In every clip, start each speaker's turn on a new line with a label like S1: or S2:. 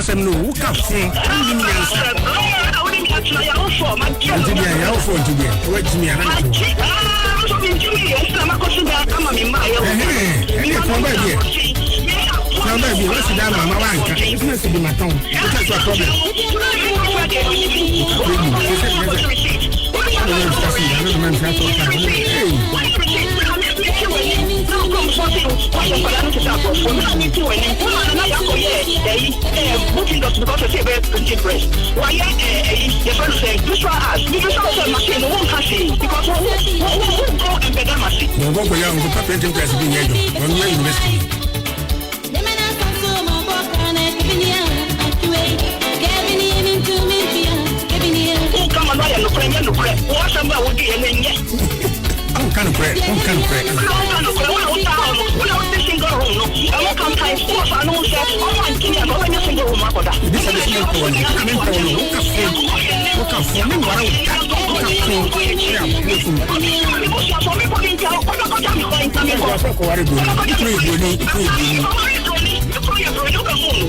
S1: asem no wo ka fo ndi mi ansa
S2: awoni mi atuna ya ofo ma je
S1: ndi ya ofo ndi ya wo timi ana no
S2: so mi jimi esa ma ko suga kama mi ma yo
S1: ko ba bi na ba bi wasi da mama wanka business bi maton that's a problem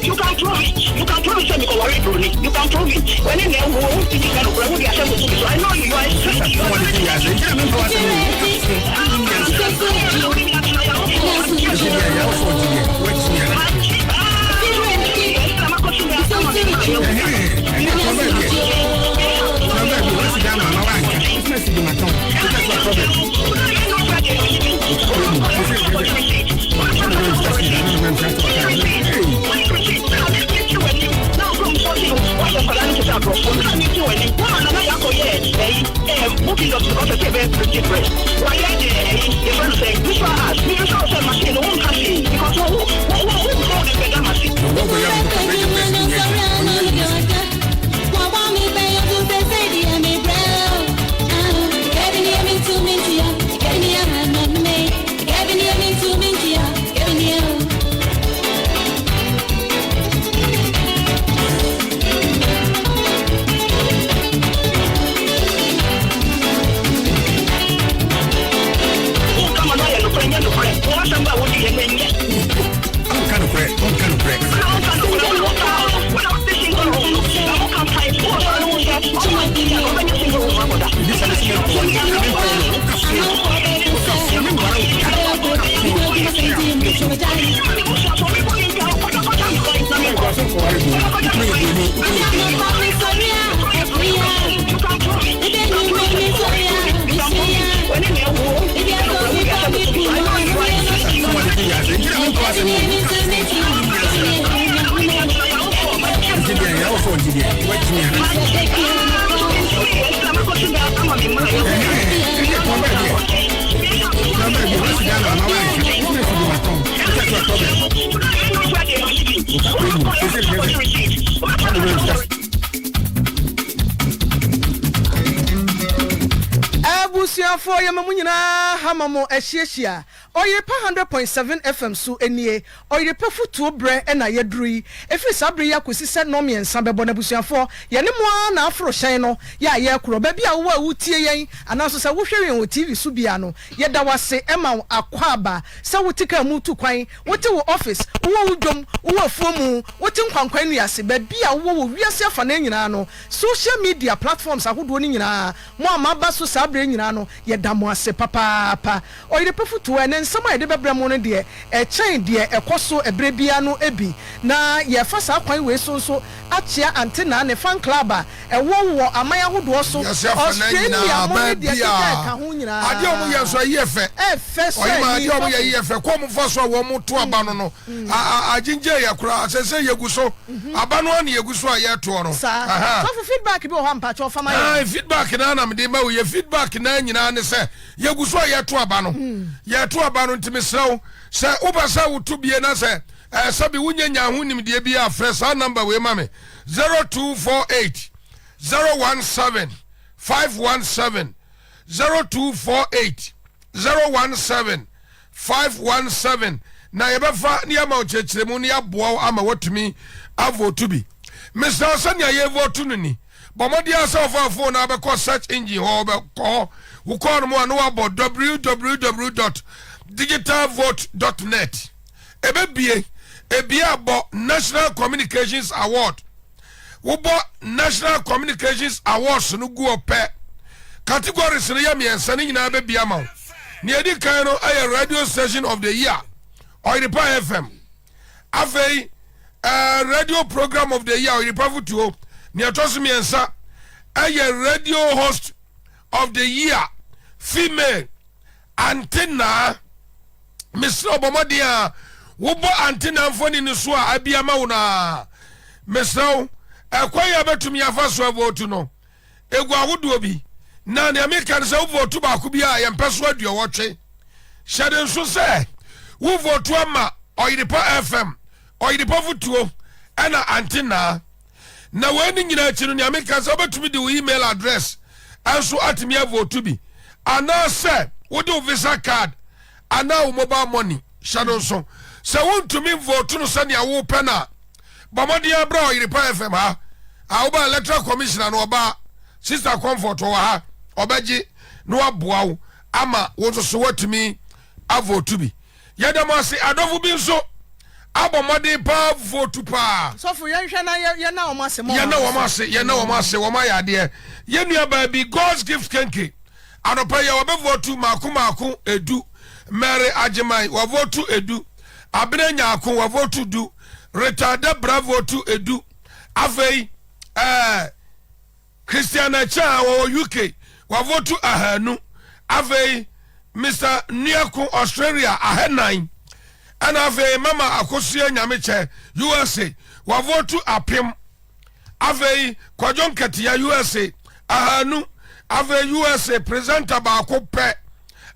S1: You can prove it. You can prove it. You can prove it. When you know who you can prove it. I know you are
S3: for your mamunina hamamo eshieshia oye pa 100.7 FM so enie oye pa futu bre na yedrui efi sabre ya kwesi se no miensa bebo na busuafo ye ne mo na afro hyen no ya ye kro ba bia wo awutie yen anaso se wo hwe yen TV so bia no ye da wase ema akwaba se wotika mu tu kwan wote wo office wo wudwom wo afuomu wote nkwankwan nu yase ba bia wo wiase afa na nyina no social media platforms ahodo ni nyina mo amaba so sabre nyina no ye da mo ase papa oye pa futu ene nsama ede bebre mo no de chen de ekoso ebre bia no ebi na ye fa sa kwan we so achia antena ne fan club a wo amaya hodo so Australia mo de ka ho nyina
S4: ade o mo ye so ye fe
S3: so
S4: ma ade o mo ye fe ko mo fa so wo mo to aba no aginje ye kura sese ye guso aba no na ye guso a ye to no
S3: so for feedback bi o ha mpa cho fama ye
S4: feedback na me de ma we feedback na nyina ne se ye guso a ye to aba no ye to aba no ntimi sew se ubasa wutu bie na se sabi wunya ho nim de bia fresh number we ma me 0248 017 517 0248 017 517 na yebefa ni ama ochechiremu ni aboa ama watumi avotu bi Mr. Sanya ye votu ni bomodi asa phone na be call search engine ho be call wo call mo no about www.digitalvote.net ebe bie ebia bo National Communications Award wo bo National Communications Awards no go pe categories no ya miensa ni nyina be bia ma ni edi kan no aye radio station of the year Oyiripa FM afei radio program of the year Oyiripa Futuo ni atoso miensa aye radio host of the year female antenna Mr. Obomodia wo bo antenna mfoni ni so a abia ma wo na Mr. Akwaya betumi afa so vote no egu awodo bi na ne American say vote ba ko bi a yempeso aduo wotwe hyade nso say wo vote ama Oyiripa FM Oyiripa Futuo ana antenna na wani nyina achiru ne American say betumi de email address anso atimi vote bi ana say wo do visa card ana wo mobile money hyade nso say won to me vote no say ne awo pena Bamodia bra Oyiripa FM ha oba electoral commissioner no oba sister comfort wa ha obaji no aboa wo ama wo so watumi avote bi yadama se adofu bi nso abomode pa vote pa
S3: so for yenhwe na ye na o mase mo
S4: ye na o mase wo ma ya de ye nua ba bi God's gift kenke anopa ye wo be vote maako edu Mary Ajimai wo vote edu Abene Nyaako wo vote du Retarda bravo to edu afei Christiana Cha wo UK wa vote ahanu afei Mr. Niako Australia ahenan and afei Mama Akosia Nyameche USA wa vote apem afei Kwajon Katia USA ahanu afei USA presenter ba ko pe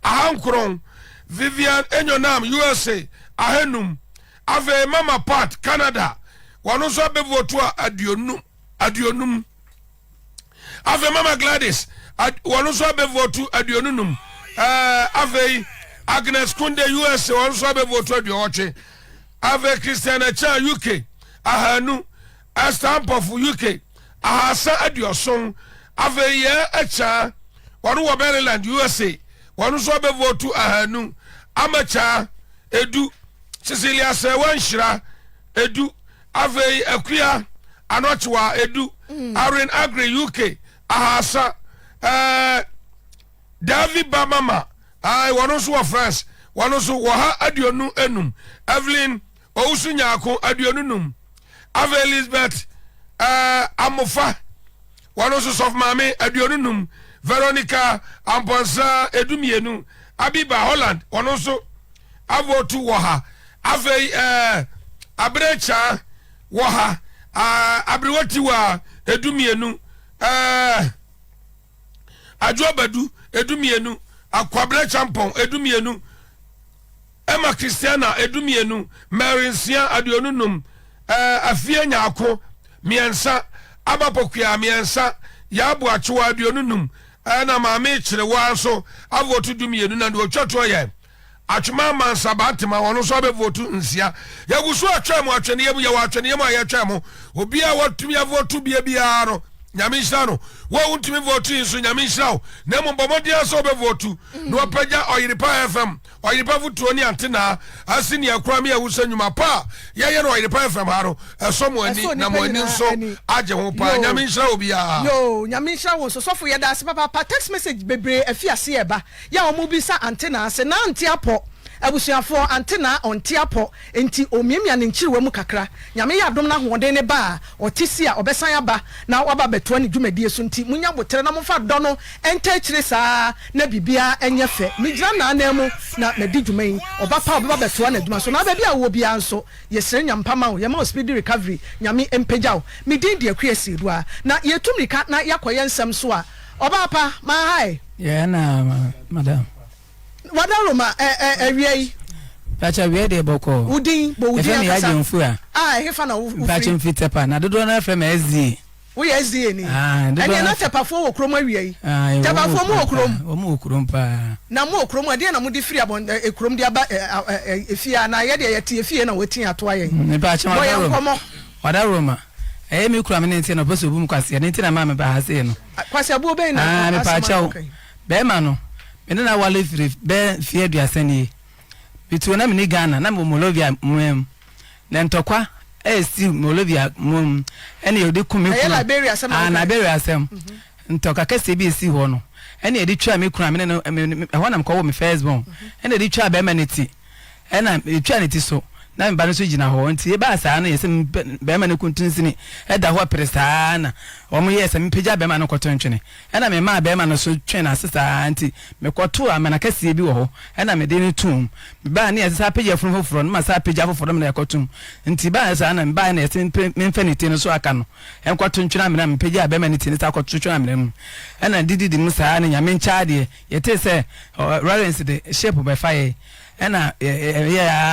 S4: ahankron Vivian Enyonam USA ahenum ave Mama Pat Canada wano so be vote adionum ave Mama Gladys wano so be vote adionum ave Agnes Kunde US wano so be vote adioche ave Christiana Cha UK ahanu stamp of UK ahasa adioson ave ye echa wano Maryland USA wano so be vote ahanu amacha edu Cecilia Sewanshira edu avei akuya anochwa edu Aaron Agri UK ahasa David Bamama wano so wa France wano so wa ha aduonu enum Evelyn Ousu Nyaako aduonu num Ave Elizabeth Amofa wano so sof mame aduonu num Veronica Amponsa edumienu Abiba Holland wano so avotu waha afei abrecha waha abrewati wa edumienu ajobadu edumienu akwabre champon edumienu Emma Christiana edumienu Marinsia adionunum afie Nyaako miensa abapokua miensa yabu achoa adionunum na maame kire wa so avotu dumienu na do twato ye atwema mansabatima wono so be vote nsia yagusu atwam atwene yemu ya atwene yemu ayatwam obi a watumi avotu bia no nyamisha no wo untumi vote nso nyamisha na mbomodi aso be vote no opagya Oyiripa FM Oyiripa Futuo ni antena asini akrami awusa nyuma pa ye no Oyiripa FM haro esomo ani na mo ani nso age ho pa nyamisha obi a
S3: yo nyamisha wo so sofo ye da ase papa text message bebre afiase e ba ya omo bi sa antena ase na anti apo abusuafo antena onti apo enti omiemia ne nchiriwe mu kakra nyame ya dom na hoden ne ba otisi a obesan aba na waba beto ne dwumadie so nti munya botere na momfa do no enta chire saa na bibia enye fe migira na anamu na di dwuman obapa obaba beto na dwuma so na ba bia wo bia nso yesere nyampama wo yema speed recovery nyame empagyaw midin de akuesi do a na yetumrika na yakoye nsem so a obapa ma hai
S5: yeah na madam
S3: Wadaroma awie
S5: pacha wie de boko
S3: udin bo udin
S5: aka sa
S3: hefa na wo
S5: pacha mfitepa na dodo na frem SDA
S3: wo ye SDA ni ene na tepafo wo krom awie tepafo mo wo
S5: okrom pa
S3: na mo okrom ade na mo di free abon ekrom di aba efia na ye de ye tie efie na wetin ato aye
S5: ne pacha wadaroma mi kura me nti na boso bu mu kwase ne nti na ma me ba ha se no
S3: kwase abu be na
S5: me pacha be ma no me na wale free be fie aduasani bitu na me ni Ghana na mo Molovia mwem na ntokwa esi molobia mum ene yodi kumi kuna
S3: na Liberia asem
S5: ntoka kese bi esi ho no ene yedi twa me kuna me no ho na mko wo me firstborn ene yedi twa be maniti ena twa neti so na mba no so gina ho nti e ba saa na yese be ma ne kuntunsini e da ho presa na o mo yese mpeja be ma no kotontwene ena me ma be ma no so twene asesa nti me koto amana kase bi wo ho ena me de ni tum ba na yese peja foforo no ma sa peja foforo me na kotum nti ba saa na mba na yese mfeniti no so aka no en kotontwene amena mpeja be ma ni ti ni sa kototwene amena mu ena didi mu saa na nyame ncha de yete se Lawrence de shape be fire ena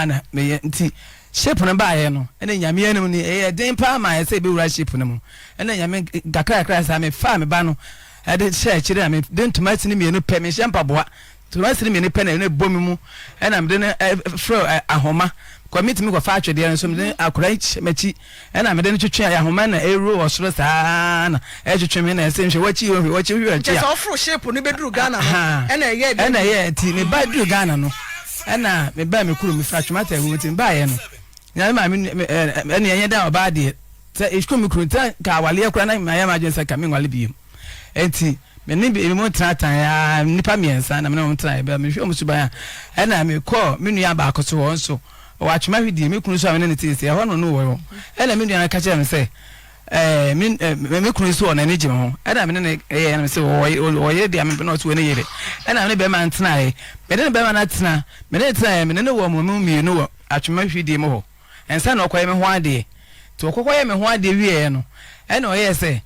S5: na me nti shape no baaye no ena nyame anum ni den pa ma ye say be wura shape no mu ena nyame gakra sa me fa me ba no e de share chire me den tomati ni me no pe me shempa boa tomati ni me no pe na bomi mu ena me de fro ahoma kwamiti mi kwa fa atwede no so me de akora machi ena me de twetwe ahoma na eru osoro sa na twetwe me na se nhwe wachi hwe
S3: je so fro shape no be duru Ghana no ena ye
S5: ti me ba duru Ghana no ena me ba me kuru me fra twmata ewu tin ba ye no nya ma me ena ye da oba de se isku me kuru ta ka wale akura na ma ya ma jensa ka me wale bi enti me ni bi mo tratan ya nipa miensa na me no tran be me hwe mo suban ena me ko me nua ba akoso won so wa twma hwedi me kuru so a me ne ti se ho no no wo ena me nua ka kire me se me kuru so na ne gye ho ena me ne ye na me se wo ye dia me no so ne ye de ena me be man tena e me de be man na tena me ne tena me ne wo mo mi no wo atwema hwedi mo ho ensa na okoye me ho ade to okokoye me ho ade wie no ena o ye se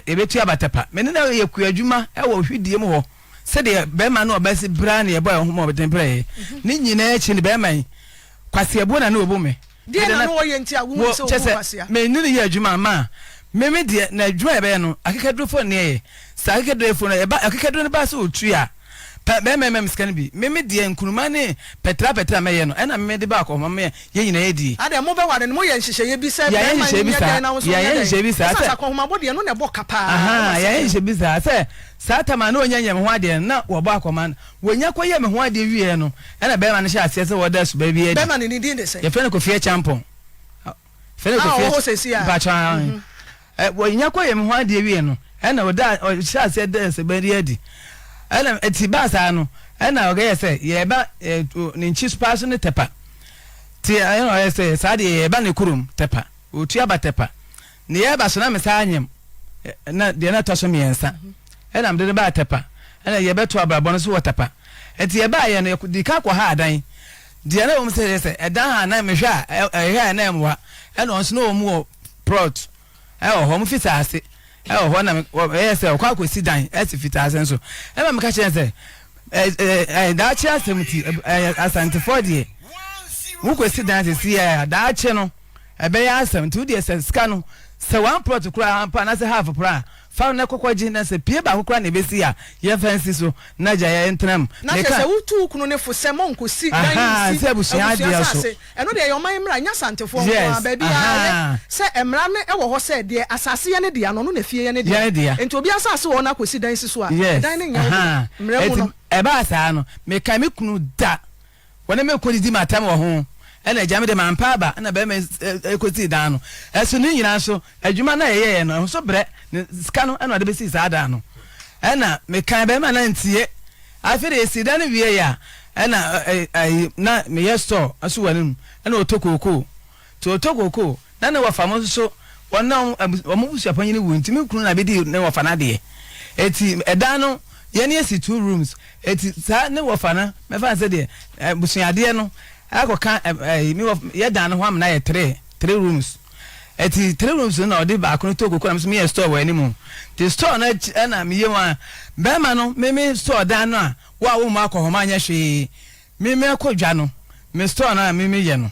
S5: ebetu abatepa me ne ye ku adwuma e wo hwedi mo ho se de be man na obasi bra na ye boy ho mo beten pre ni nyina echi ni be man kwase ebo na obo me
S3: de na no ye ntia wo so kwase
S5: me ni ye adwuma ma me de na adwuma e be no akekadro fo ne ye sa akekadro fo no e ba akekadro ne ba so otu a me scan bi me de nkuruma ne petra me ye no ena me de ba ko ma me ye nyina ye di
S3: ade mo be wade no mo ye nhyehyeye bi se
S5: ya ye nhyehyeye bi sa
S3: sa ko homa bode no ne bo kapa
S5: ya ye nhyehyeye bi sa se sa tama na onya nyem ho ade na wo ba akoma wonya ko ye me ho ade wie no ena be ma ne sha ase se wo da su ba bi ye
S3: be ma ne ni din de se
S5: ye fe ne ko fie champion fe ne ko fie ba cha wonya ko ye me ho ade wie no ena wo da sha ase da se ba ri adi ena etibasa no ena oge yese ye ba ni nchi spaso ne tepa ti ena yese sade ye ba ne kurum tepa otua ba tepa ne ye ba so na mesa anyem na de na toso miensa ena mde ba tepa ena ye beto abrabo no so tepa eti ye ba ye no di ka kwa ha adan de na wo mse yese edan ha na mehwa ha na emwa ena onso no mu prot ho mu fisa ase ho na yes o kwa kwesi dan fita asenso e ma ka chense da chi asemti asante for die wo kwesi dan se ya da chi no e be ya asemti wo die se ska no se one plot kura ampa na se half pra fa na kokwaji na se pie ba kokura na be si ya ye fancy so na ja ya entram
S3: na se wutu kunu ne fo se monko si dan
S5: si se busia dia so
S3: eno de yo man mra nya santefo ko ba bia se emra ne e wo ho se de asase ye ne dia no no na fie ye ne dia enti obi asase wo na kosi dan si so a dan ne nya mra mu no
S5: e ba sa no me kai me kunu da wona me ko di matam wo ho ena jame de mampa ba na be me ekosi dan no eso ni nyina so adwuma na ye no so bre ska no ena de be si sa dan no ena me kan be ma na ntie afere esi dan wie ya ena na me ye store aso wanum ena otokoko to otokoko na na wafamo so wona omubusu apanyi ni wunti me kunu na be di na wafa na de eti edan no ye ne esi 2 rooms eti sa ne wafa na me fa se de busuade no akoka mi ye dan ho am na ye 3 rooms eti 3 rooms na odi ba kono to kokona me ye store wa animu the store na me ye wa be ma no me store dan no a wa wo ma ko ho ma nya hwe me akodwa no me store na me ye no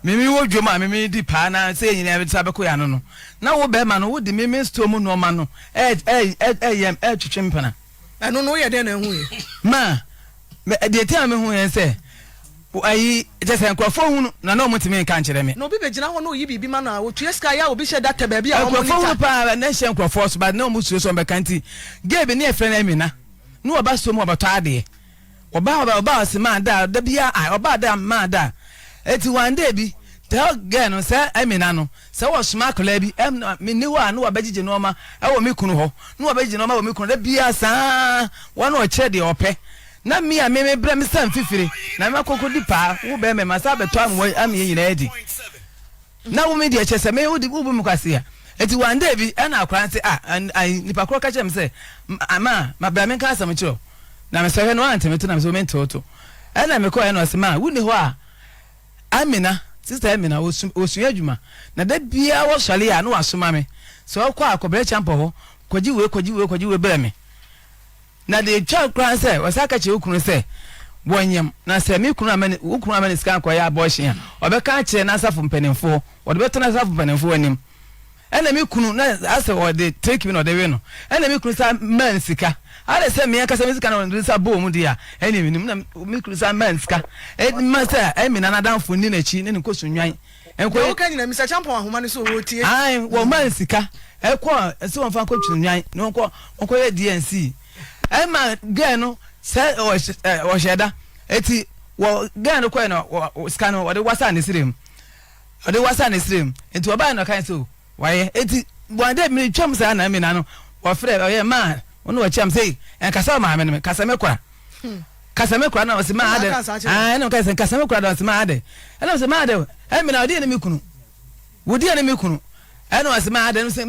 S5: me wo dwoma me di pa na se nyina be sabe ko ya no na wo be ma no wo di me store mu no ma no twetwe mpana
S3: eno no ye den na hu ye
S5: ma de ti am hu ye se ayi jese nkrofo hu na no mutimi kan kire me
S3: no bi begina ho no yi bibi ma na otu eska ya obi she data ba bia o
S5: nkrofo hu pa na she nkrofo so ba na musuo so be kanti gebe ne efre na amina no oba so mu obato ade oba asema da bia oba da ma da eti one day bi tell girl say Amina no say wo soma kola bi me ni wa no wa bagije no ma e wo me kunu ho no wa bagije no ma wo me kunu da bia sa wo no che de ope na me a me bra me sam fifiri na me kokodi pa wo be me masa beto am ye nyina edi na wo me de che se me wo di wo mu kwase a eti one day bi e na akran se nipa kro ka che me se ama ma bra me kan sam chiro na me se he no antemeto na me so me ntoto e na me ko e no se ma wo ni ho a Amina sister Amina osu adwuma na da bia wo sole ya no wasoma me so kwa akobere champo ho kwaji we bere me na de twa kran se wasaka che okunu se wonyam na se me kunu amani okunu amani skan kwa ya abohye obeka che na asafo mpanimfo wode beto na asafo mpanimfo anim ena me kunu na ase wode take me no de we no ena me kunu sa man sika ale se me ka se me sika na wode sa bo mu dia ena me me kunu sa man sika ma se emi na nadanfo ni na chi ne nkoso nwan enko
S3: wo ka nyina Mr. Champion ahoma ne so wo tie
S5: ai wo man sika ekọ se won fa ko tunu nwan ne onko ye DNC ma girl no say o sheda eti wo girl no ko no scan wo de wasa ne sirem enti wo ba no kan so waye eti one day me twam say na me na no wo frɛ o ye man wono wo cham say en kasa ma me kasa me kura na o se ma ade no kan say kasa me kura na o se ma ade na o se ma ade me na odi ne me kunu wodi ne me kunu no o se ma ade no se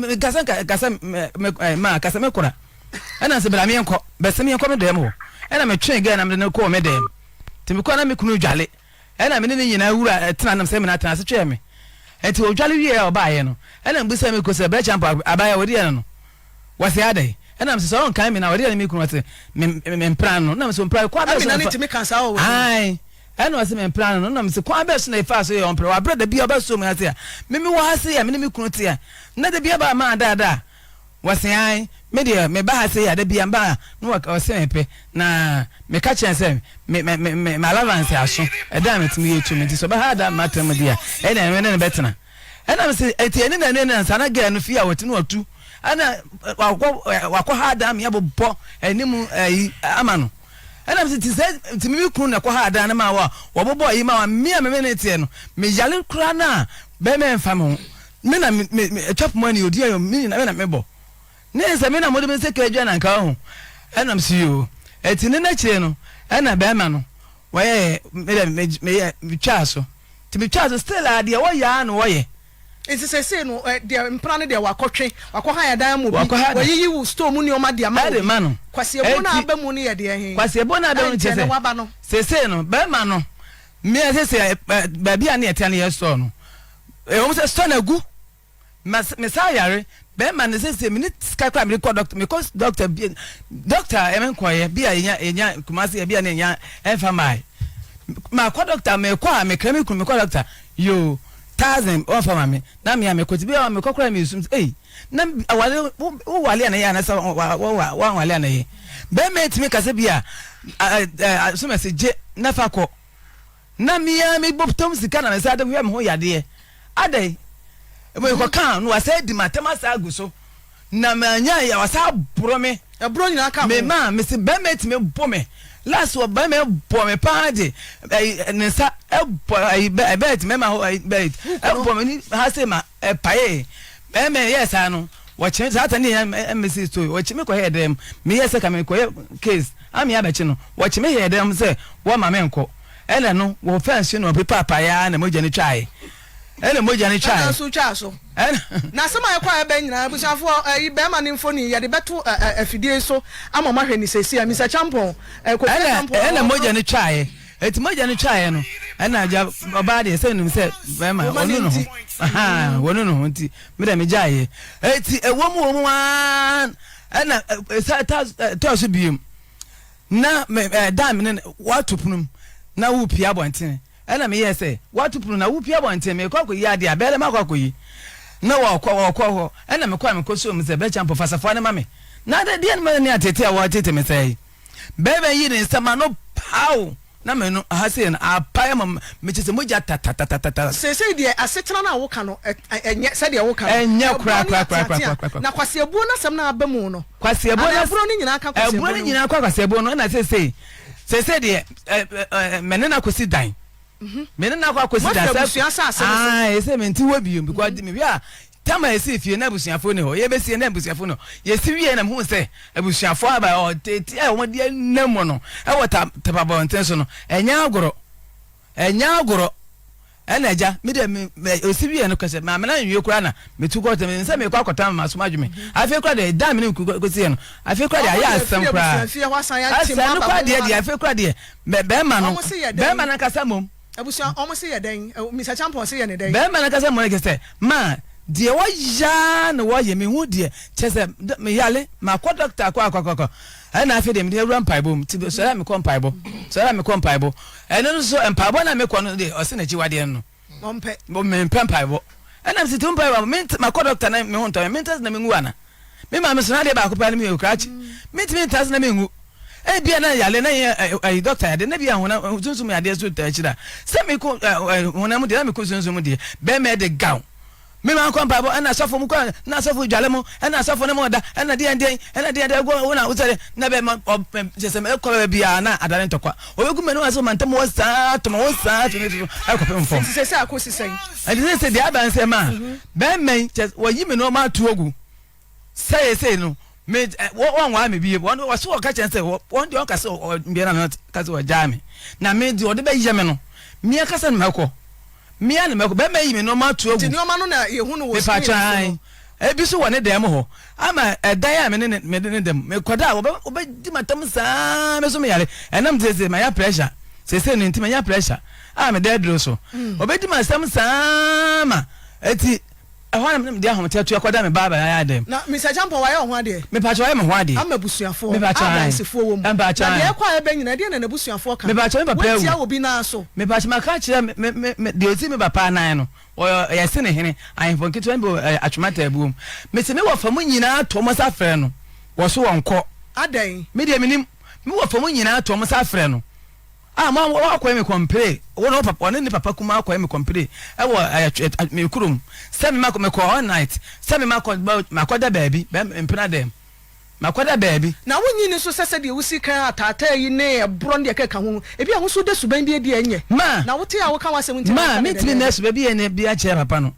S5: kasa me kura ena se bra me enko be se me enko me dem ho ena me twen ga na me ne ko me dem timi ko na me kunu dwale ena me ne nyina wura tena nam se me na tena se twe me enti o dwale wie o ba ye no ena mbi se me ko se bra champa abaya wodi no wase adai ena me se so kan me na wodi na me kunu wase me mpran no na me so mpran kwa be so
S3: na ne timi kan sa o
S5: ai ena wase me mpran no na me se kwa be so na ifa so ye on pre wa brother bia ba so me ase a me wo ase ya me kunu te ya na de bia ba ma da wase ai me de me ba se ya de bia ba no wa se me pe na me ka chen se me allowance aso e da me timi ye tumi ti so ba ha da matem dia e na me ne betena e na me se eti eni na ne sana ga no fi a woti no otu ana wakọ ha da me abobọ enimu ama no e na me se ti se timi kunu na kwa ha da na ma wa wobobọ yi ma wa me ne tie no me yale kura na be me mfa mo me na me chop money odi ayo me na me bo ne se me na mo de me se ka adwa na nka ho enam si yo eti ne na chire no ena be ma no waye me twa so ti me twa so still a de wo ya no wo ye
S3: enti se no de mpra ne de wakotwe wakọ ya dan mo bi wayi wu store mu ni o ma de ma
S5: no
S3: kwase ebo na aba mu ni ye de he
S5: kwase ebo na aba no chese se no be ma no me se ba bia na etia na ye store no o mo se store na gu me sa yare be man se me ni skakra me call doctor me cause doctor emenkoye bia enya kumasi bia na enya enfamai ma call doctor me kwa me kremi kun me call doctor yo 1000 on fama me na me ko tibia me kokra me sum na wale wo wale na ya na sa wa wale na ye be me timi kase bia so me se je na fa ko na me ya me boptom sika na me sa de me ho yade adai ebo ko kan no wasa di matema sa aguso na manya ya wasa bro me
S3: bro nyina ka
S5: me ma me se be me ti me bo me last wo be me bo me paade ne sa be ti me ma ho be bo me ni ha se ma pae be me yes anu wo che sa ta ni me se story wo che me ko he dem me yes ka me ko case am ya be che no wo che me he dem se wo ma me nko ele no wo fancy no be papa ya na mo jani twae ene moja ni chai
S3: so twa so na sama ya kwa be nyina busafo yi be ma ni mfoni ya de beto afidie so ama mahwe ni sesi a Mr. Champion ko
S5: ene moja ni chai eti moja ni chai no ene aja oba de se nim se be ma onu no aha wonu no nti me da me jaye eti ewo mu an ene ta so biem na dam ne watupunum na wu pia bonten ena me yese watu punu na wupia bonte me kwako ya de abele makwako yi na wakọ ena me kwa me koso me se be champo fasafo na mame na de die me ne atete a watete me sai bebe yi ne sama no pau na me no ha se na apai me chese moja ta
S3: se de asetena na wo ka no enye se de wo ka
S5: enye kra
S3: na kwase ebu na sam na abamu no
S5: kwase ebu na
S3: bro ni nyina ka kwase
S5: ebu ni nyina kwa kwase ebu no na se de menena kosi dan me na kwa kwesi da say me nti wo biom because me bia tama esi fie na busuafo ne ho ye be sie na busuafo no ye si wie na hu se abusuafo aba o teti e wo de namo no e wota tepabo ntenso no enya agoro ena eja me de osi wie no kase ma me na nwie kura na me tu ko me se me kwa kwata ma so madwume afi kura de da me ne ko sie no afi kura de aya asem kura asem kura de afi kura de be ma na kasa mom
S3: abusuan omo se ye den Mr. Champion se ye ne den
S5: be ma na kasa mo ke se ma de wo ya na wo ye me hu de chese me yale ma ko doctor kwa na afi de me run paibo ti so ya me ko paibo eno so empaibo na me ko no de o se na jiwade no
S3: mompe
S5: me paibo na me ti paibo me ma ko doctor na me hu to me ntas na me ngu ana me ma me so na de ba ko pa na meokrachi me ntas na me ngu e bia na yale na doctor ya de na bia hona sunsun me ade so ta chira se me ko hona mu de na me ko sunsun mu de be me de gown me man kon pabo na sofo mu kon na sofo dwale mu na sofo ne mo da na de go na usare na be ma jese me ko be bia na adare ntokwa obegu me no aso mantem wo sa to mo sa to ne ko pem fom
S3: se akosi sen
S5: ade se de aban se ma be men wo yi me no ma tu ogu say no me won wa me bie won wo so ka chen se won de on ka se bia na ka se wo jami na me di o de be yeme no me ka se me ko mia na meko be mayi me no ma tu ogu
S3: ti no ma no na ye hu no wo
S5: si e bi so woni dem ho ama edan a me ne dem me koda obe di matam saa me so me yare enam tese ma ya pressure sese no nti ma ya pressure me dead dro so obe di matam saa ma eti ehwa na me de ahom tetu akoda me baba ya dem
S3: na Mr. Champion wa ye ho ade
S5: me pa cho ye me ho ade
S3: ama busuafo
S5: me pa cho
S3: abansefo wo mu
S5: na
S3: ye kwa e be nyina de na busuafo ka
S5: me pa cho me papa ewu
S3: tia obi na so
S5: me pa cho ma ka kire me de oti me papa nan no o ye se ne hene ahemfo nketo mbo atwemata abuom me se me wo fa mu nyina to mo sa frɛ no wo so wonko
S3: adan
S5: me de menim me wo fa mu nyina to mo sa frɛ no ma wo akwa me compare wo no papa ne papa kuma akwa me compare e wo me kurum se me me ko all night se me makoda baby mpena dem makoda baby
S3: na wonyi ni so sese de wusi kan atata yi ne ebro de keka ho ebi a wo so de suban bi de enye na wote a wo kan wasem nti
S5: ma mitimi na suba bi ene bi a che papa no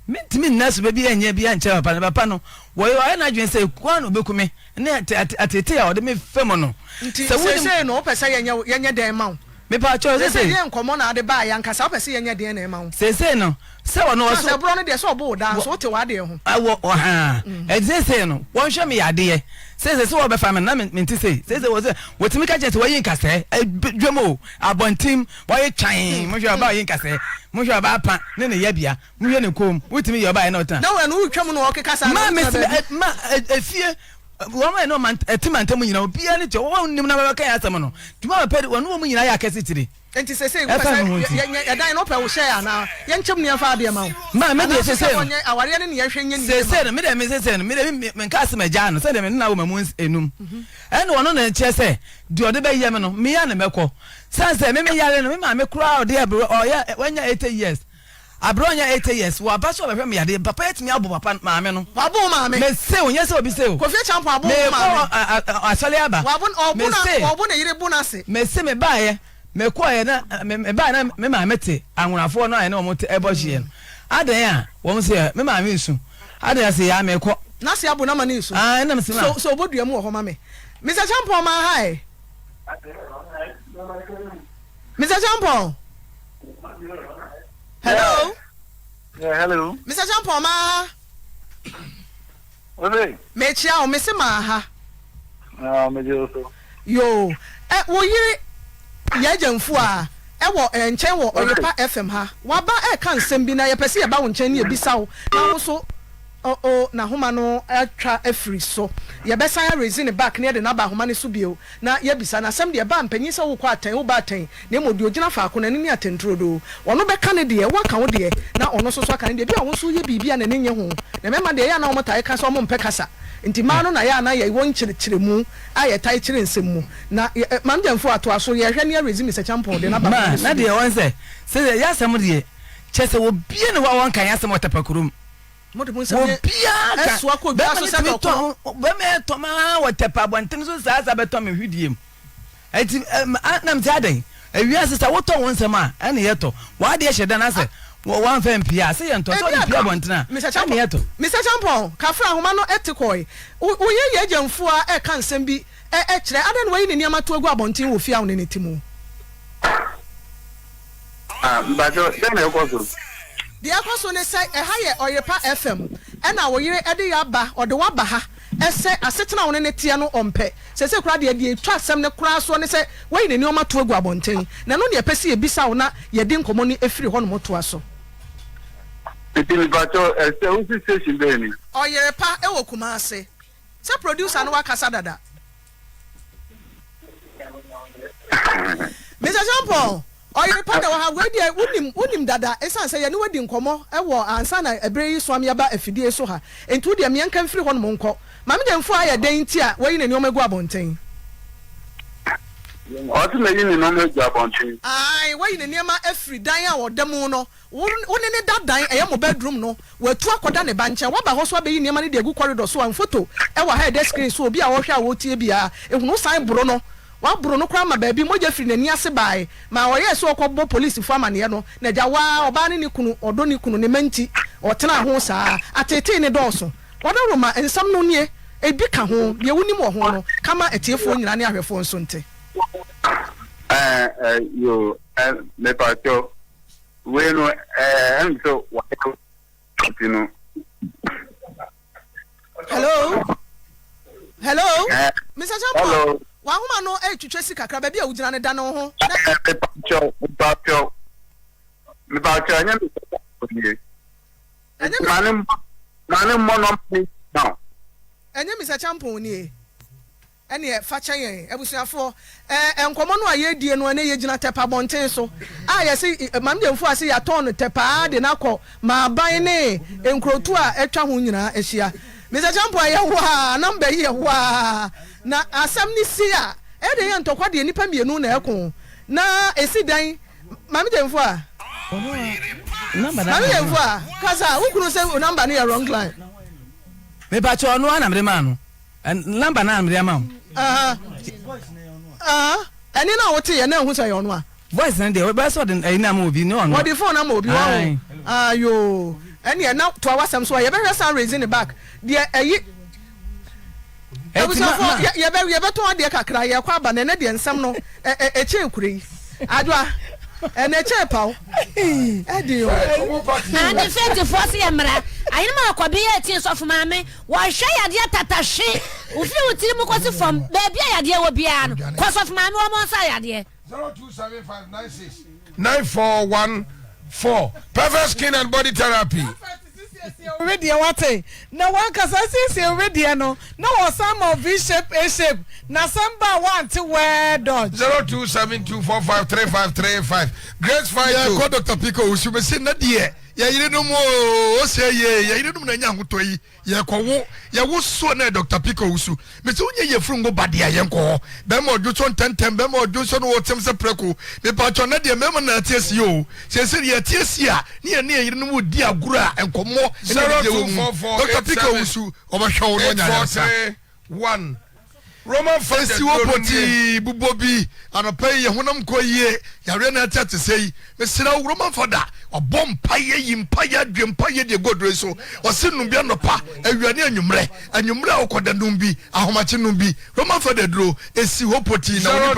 S5: mitimi na suba bi enye bi a che papa no wo yo na dwen se kwa no bekume ne atete a wo de me fem no
S3: se no pese yenye den ma wo
S5: me pa cho se
S3: ye nkomo na ade ba ya nkasa pese yenye den na ma wo
S5: se no se wo no so
S3: ebro no de so bo da so te wa de ho
S5: awo ha se no won hwe me yade ye se wo be fa me na me nti se wo se wotimi ka chete wo yin kase dwemo abontim wo ye twan mo hwe ba yin kase mo hwe ba pa ne ne yabia mo hwe ne kom wotimi ye ba ye na otan
S3: na we no wutwam no wo kekasa
S5: ma me efie wọ́n no man etimantem nyina obi ani che wọ́n nim na ba kan asem no tuma ba pedi wọ́n mu nyina ya kase tire
S3: enti sese ya dan no pe wo share na ye nchem ne fa ade ma
S5: ma me de sese
S3: aware ne ye hwe nye ni
S5: sese no me de me sese no me de me ka asem agya no se de me na wo mamu enum ene wono na nche se de ode be ye me no me ya na mekọ sanse me yare no me ma me kura ode abro o ya wanya 80 years abronya 80 years wa ba so be hwe me yade papa yetimi abo papa maame no
S3: abo maame
S5: me se onye se obi se o
S3: Kofi Champion abo maame
S5: asale aba
S3: wa bo na yire bu na se
S5: me se me ba ye me ko ye na me ba na me maame te anwurafo no ye na omo te ebo hye no adan a wo se me maame nsu adan se ya me ko
S3: na se abo na ma ni nsu
S5: na me se ma
S3: so obodua mu wo ho maame Mr. Champion ma hi Mr. Champion hello.
S6: Yeah, hello.
S3: Mr. Champion ma.
S6: Okay.
S3: Me chia o me se ma ha.
S6: Me also.
S3: Yo, wo yire ya jamfu a wo nche wo Oyepa FM ha. Wa ba kan sem bi na ye pese ye ba wo nche ne ebisa wo. Na wo so na homa no atwa afri so ye besan ya resin back ne de na ba homa ne so bio na ye bisa na sem de ba mpanyin se wo kwa atan wo ba atan na mo de ogina fa ko na ne atentro do wono be ka ne de wo ka wo de na ono so so ka ne de bia wo so ye bibia na ne nye ho na mema de ya na wo tai ka so mo mpe kasa nti ma no na ya na ye won kyerkyere mu aye tai kyere nsem mu na mam jamfo ato aso ye hwe ne resin Mr. Champion de na ba
S5: na de won se ya sem de chese wo bie ne wo won kan ya sem otapakurum bia
S3: eswa ko bia so se ko
S5: be me to ma watepa bonten so sa sa beto me hwidiem enti nam ti adan ewia sister wo to won sema ene yeto wa de hye dan ase one fam pia say ento so de pia bontena ene yeto
S3: Mr. Champon kafra homa no etikoi wo ye yejamfo a e kan nsem bi e kire adan wo yi ne niam to agu abonten wo fia wo ne timu
S6: But then I go.
S3: the akoso ne say e ha ye Oyepa FM e na wo yire e de ya ba o de wa ba ha e say asetena wo ne tie no ompe se kura de de twa asem ne kura so ne say wo yi ne niam to agu abonten na no ne pese e bisa wo na ye de nkomo ni efiri ho no moto aso
S6: People but who station Benny.
S3: Oyepa e wo Kumase se producer no wakasa dada Mr. Champon Oyepa da wa we dia unim dada esan say ye ne wadi nkomo e wo ansa na ebre yi so am yaba afidie so ha entu dia me nka mfiri ho no monko mame dem fo aye den ti a we yi ne omagu abonten
S6: Otu na yin no me jabontin.
S3: ai we yi ne niam afiri dan a wodam no wo ne dadan e ye mo bedroom no watu akoda ne banche wa ba ho so abeyi niam ne de egu corridor so an photo e wa head screen so obi a wo hwe a wo tie bia ehunu sign bro no wa bro no kwa ma ba bi moja firi nani ase bae ma wo ye so okobbo police fo amane no na ja wa oba ne kunu odo ne kunu ne manti otena ho saa atete ne doso wada ma ensam no nie ebi ka ho ye wunim wo ho no kama etiefo nyina ne ahwefo nso nte
S6: You me pacho bueno and so what you know.
S3: Hello Mr. Champo
S6: Hello
S3: wa homa no twetwe sika kra ba bia ugina ne da no ho
S6: me pacho anya manem mono now
S3: enye Mr. Champo ni ene fa chen ebusuafo enkomo no aye die no ene ye gina tepa bonten so a ye se mam demfo ase ya ton tepa de nakọ ma ban ne enkrotu a etwa ho nyina ehia Mr. Champo aye wa number ye wa na asam ni si a e de ye ntokwa de nipa mienu na ekon na esi dan mam demfo a
S5: number
S3: mam demfo a kaza ukunu se number na wrong line
S5: me ba cho no ana mre ma no number na mre ma
S3: eni na wote ye na hu say ono a
S5: voice na de ba so de ina ma obi no
S3: what the phone na ma obi wa ayo eni na to awasam so ye be hwesa raising the back de ayi ebuso ye be to ade kakra ye kwa ba na de nsam no e che kure adwa ene che paw edio
S7: ani fete fosi emra ayin ma akobi ye tin so fuma me wo hwe yade tatashe ofi otiri mu kwasi from baby yade wo bia no kwasi fuma me wo mo sa yade
S4: 0275969414 Perfect Skin and Body Therapy
S3: already wate na one kasa sisi already no na was some of V shape A shape na samba want to wear dodge
S4: 0272453535 Grace Fight
S8: ko Dr. Pico usume se na de ya yire no mo o se ye ya yire no na nya hoto yi ye ko wo ya wo so na Dr. Pico usu me se unye ye frungo bade ya yenko be mo ojo so tentem be mo ojo so no wotem se preko me pa cho na de me mo na tiesi o se se ye tiesi a ne ne yire no mo di agura enkomo
S4: 0244
S8: Dr. Pico usu o ba hwo no nya ya
S4: 1 Roman
S8: Fancy Wopoti Bubobi and a pay ye honam koye Yarena Tati say, Mr. Roman Fada, a bomb paye impaya dream paye de good reso, or Sinubiano pa, a Yania Numre, and Numra Okodanumbi, a Homachinumbi, Roman Fada drew, a si Wopoti, no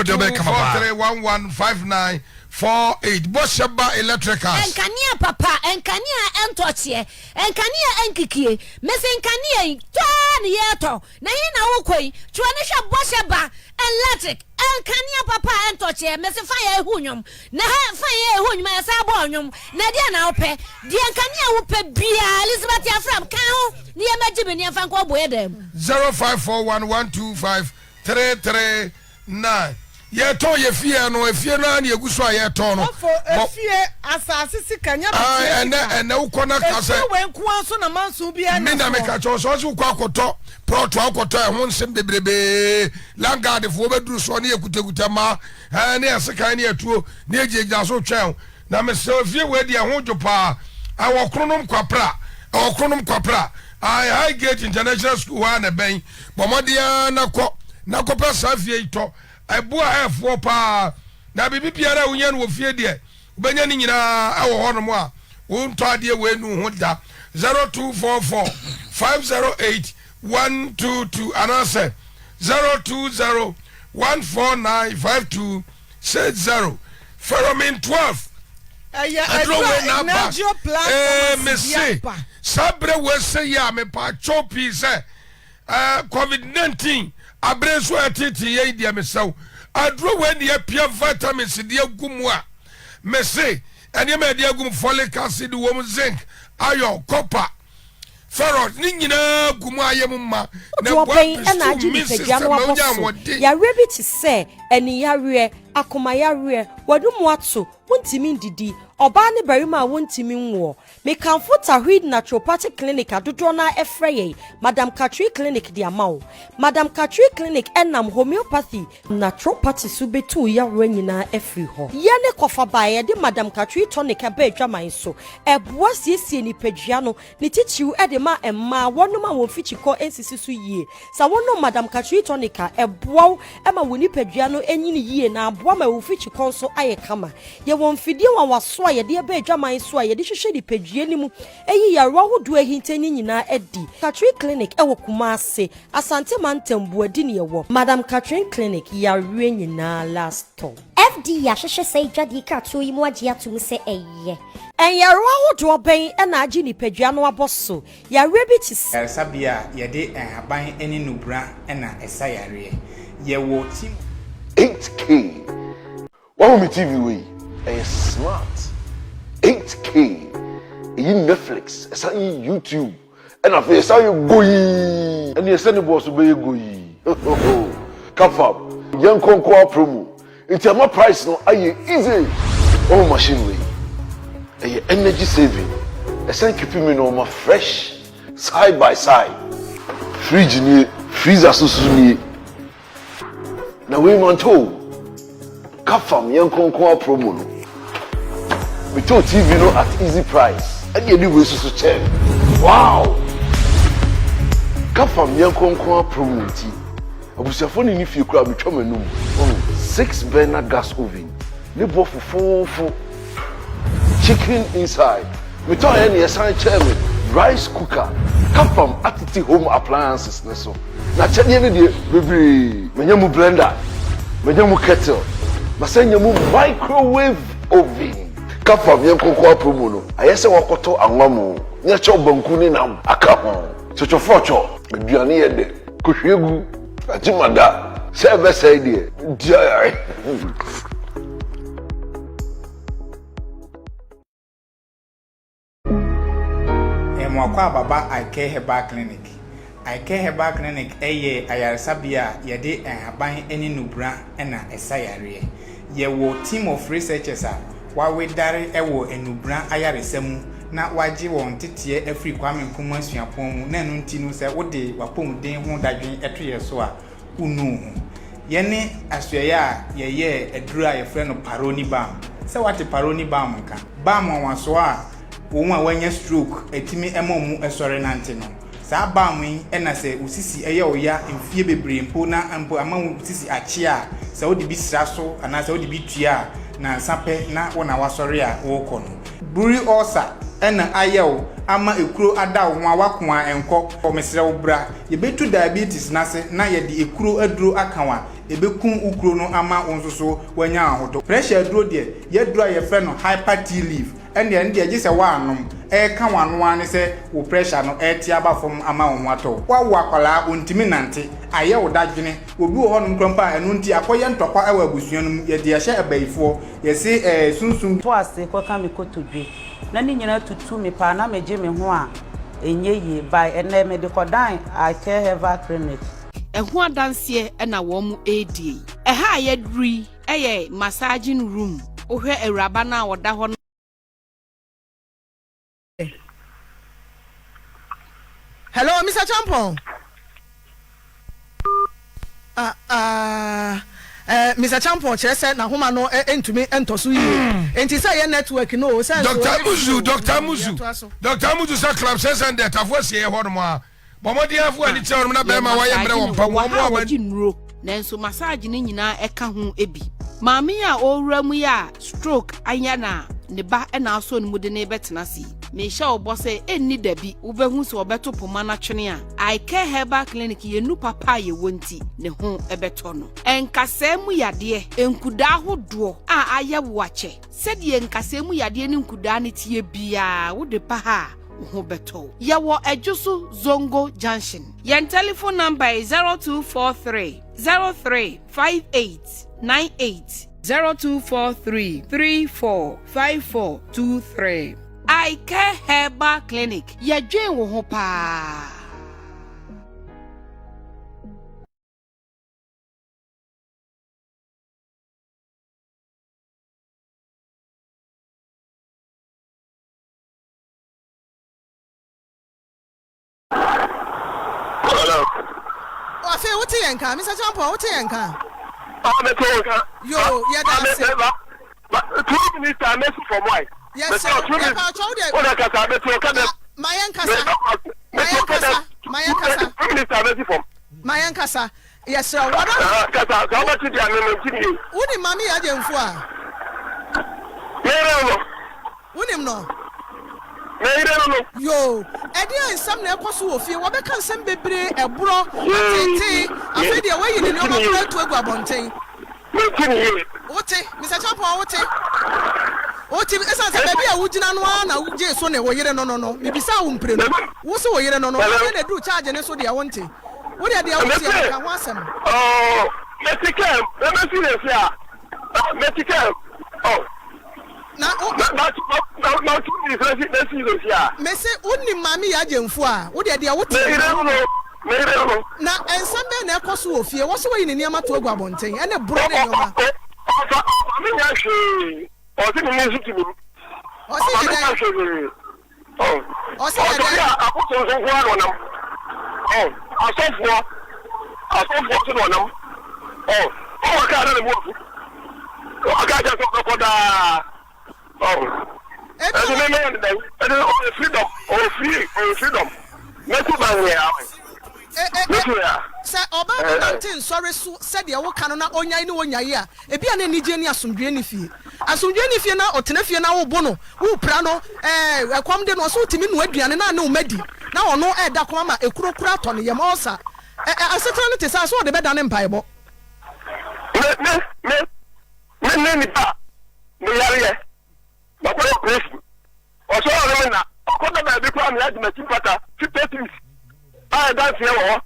S8: 0244315948 Boshaba Electrical.
S7: Enkania papa, enkania entochie, enkania enkikie, mesenkania twan yeto, na hina ukoi, chuanisha Boshaba Electric, enkania papa entochie, mesefaya hunyum, na faya hunyum ya sabonyum, na dia na ope, dia enkania upe bia, Elizabeth ya from kao, ni emajibi ni afanko boyedem.
S4: 0541253339 ye to ye fie no efie no na yeguso a ye to no
S3: efie asase sikanya ba
S4: ene ukona kase
S3: efie wenku anso na manso bia na
S4: me na me ka cho so so kwa akoto proto akoto e ho nsem bebrebe langard fo beduru so na yekutakuta ma na yeseka na yatuo na ejegja so twen na me se efie we dia ho dwopa awokronom kwapra high gate international school wa na ben bomodia na ko pesa fie ito ebua efo pa na bibi biara wonya no ofie de ubenya ni nyina awo ho no mo a wo nto ade we nu ho da 0244 508 122 anase 020 149 5260 Ferromin 12 Messi Sabre we say ya me pa chopi say COVID-19 abreso atiti ye dia me saw adro we ne pia vitamins dia gumu a Messi ene me dia gum folic acid wo zinc iron copper ferrous ni nyina gumu ayem ma
S9: na bopen na agidi pegya no waboso ya rebi ti se eni yare akoma yare wadumu ato wontimi ndidi oba ne barima wontimi nwo me kanfo tahwid naturopathic clinic adodo na efreye Madam Katri clinic di amawo Madam Katri clinic enam homeopathy naturopathy subetu yare nyina efri ho ye ne kofa bae de Madam Katri tonic aba adwaman so eboa siesie ni pegya no ne titiw ede ma emma wono ma wo fichiko ensisi so yie sa wono Madam Katri tonic eboa ema woni pegya no enyini yie na aboa ma wo fichiko so aye kama ye won fidie wa waso ye de aba adwaman so ye de hwehwe di pegya ni mu eyi yarwa hodo ahintani nyina edi Katri clinic ewo Kumase Asante Mantembu adi ne ewo Madam Katri clinic yarwe nyina last stop
S7: FD ya hwehwe sei dwade ka to yi mu agye atum se eye
S9: yarwa hodo ben na agi ni pegya no aboso yarwe bi ti
S5: sabia ye de aban eni nubra na esa yare ye wo team
S10: 8K. Wow, me TV way. Smart. 8K. In Netflix, it's on YouTube. And I feel so going. And you send the boss to be going. Come up. Young Conqueror promo. It's a more price no. Aye easy. Oh, machine way. Aye energy saving. It's on keeping me no more fresh. Side by side. Fridge ni, freezer so ni. Na we man to Kafam Young Conqueror promo no. We told TV no at easy price. And you do so check. Wow! Kafam Young Conqueror promo ti. Abusafoni ni fi kura betwa manum. 6 burner gas oven. Ne bo fufu chicken inside. Me to here ne san chairman rice cooker. Kafam atiti home appliances ne so. Na chede ne de bebre. Menyamu blender. Menyamu kettle. Masenyamu microwave oven. Kafam Young Conqueror promo no. Ayese wakoto anwamu. Nya cho banku ni na aka ho. Chochofocho. Aduane ye de. Kohwegu. Ajimada. Sebe say de. Dia.
S5: Mwakwa baba Ike Herbal Clinic. Ike Herbal Clinic eye ayaresabia yede aban eni nubra na esayare. Ye wo team of researchers wa we dare ewo enubra ayaresam na waje won tete afri Kwame Nkrumah suapon mu na enu ntinu se wode wapomden ho dadwen etoye so a unu ye ne asuye a ye edura ye frɛ no paroni bam se wate paroni bam nka bam wanso a wo a wanya stroke etimi emamu esore nante no saa bam yi na se usisi eye oya mfie bebre mpo na ampo amamu usisi achi a se wode bi sra so ana se wode bi tua na sape na wona wasore a wo kɔ no buri osa ena ayew ama ekuro ada wo awako a enko omesre wo bra ye betu diabetes na se na ye de ekuro aduro akanwa ebekun ukuro no ama onsoso wanya ahodo pressure aduro de ye duro ye frɛ no hyper T leaf ene de agye se wa anom kan wano ane se wo pressure no ti aba fom ama wo ato wa wo akwala ontimi nante ayew dadwene obi wo hono krompa enu nti akoye ntokwa ewa abusuanu ye de hye abaifo ye se sunsun
S11: to ase ko ka me kotodwe na ni nyina tutu me pa na meje me ho a enye yi by ene me de kodan Ike Herbal Clinic
S12: ehu adanse na wo mu edi ha ye dri eye massaging room ohwe awuraba na woda ho.
S3: Hello, Mr. Champon. Mr. Champon, said na homa no entumi entosu yi. Enti say network no, say
S4: Dr. Muzu say club says and that afo se ho no a. Bomodi afo ani che no na be ma wa ye mre wo pa wo mo
S12: wa jinro. Nanso massage ni nyina eka ho ebi. Mami a owura mu ya stroke anya na ne ba na aso ne mu de ne betena si. Me sha obo se enni dabi ubehu se obeto poma na twene a I Care Herbal Clinic ye nu papa ye wonti ne ho ebeto no. Enkasa mu yade enkuda hodo a aye wache. Sede enkasa mu yade ne nkuda ne tie bia wo de pa ha ho beto. Ye wo Ejusu Zongo Junction. Yen telephone number is 0243 035898 0243 345423. I Care Herbal Clinic. Ya dwen wo ho pa.
S6: Hello.
S3: O fe wuti yanka, Mr. Champo, wuti yanka.
S6: Me to
S3: Yo, yeah, that's it.
S6: 2 minutes I message from why?
S3: Yes, sir. Mayan Kasa. Yes, sir. What Uni Mami Ajemfua. Unim no. Yo, Edia is some neposu of you. What can some bebre a bro? I feel the way you know to a guabonte. Ote, Mr. Champo, Ote, esa se baby a wujina no na wuje so ne wo yere no mebisa wo mpre no wo so wo yere no na do charge ne so dia wonte wo dia dia wo tia ka ho asem
S6: Mexican
S3: na me se onni mami ya jemfu a wo dia wo tia na ensambe na ekoso wo fie wo so wo yini niam to agwabonten ene bro ne nyoma
S6: Ọsẹ mi ní sùtì mi.
S3: Ọsẹ yẹn dẹ.
S6: Ọsẹ yẹn dẹ. Àkóso nsọfún àná ọ̀nàm. Asọ́fọ́ sínú ọ̀nàm. Ọwọ́ ká àná ni mo fún. Ọ̀gá àjẹ́ sọ kọ́kọ́ dáa. Ẹni mi mẹ́rin dẹ̀ ẹni ọ̀rẹ́ freedom. Mẹ́tí bá ń wẹ̀ àwọn.
S3: Sɛ oba mountain sorry so said the woka no na onyai ne wonyai a ebia na nigye ni asomdwe ni fie na otena fie na wo bo no wo pra no ekwam de no so timi no aduane na na umadi na ono da ko ama ekurokura to ne yem osa asetra no te sa so de beda ne mpaebo
S6: me ni pa me yare ba ko operation o so o me na ko da ba bi ko am ya di machine pata 50 things that's here wo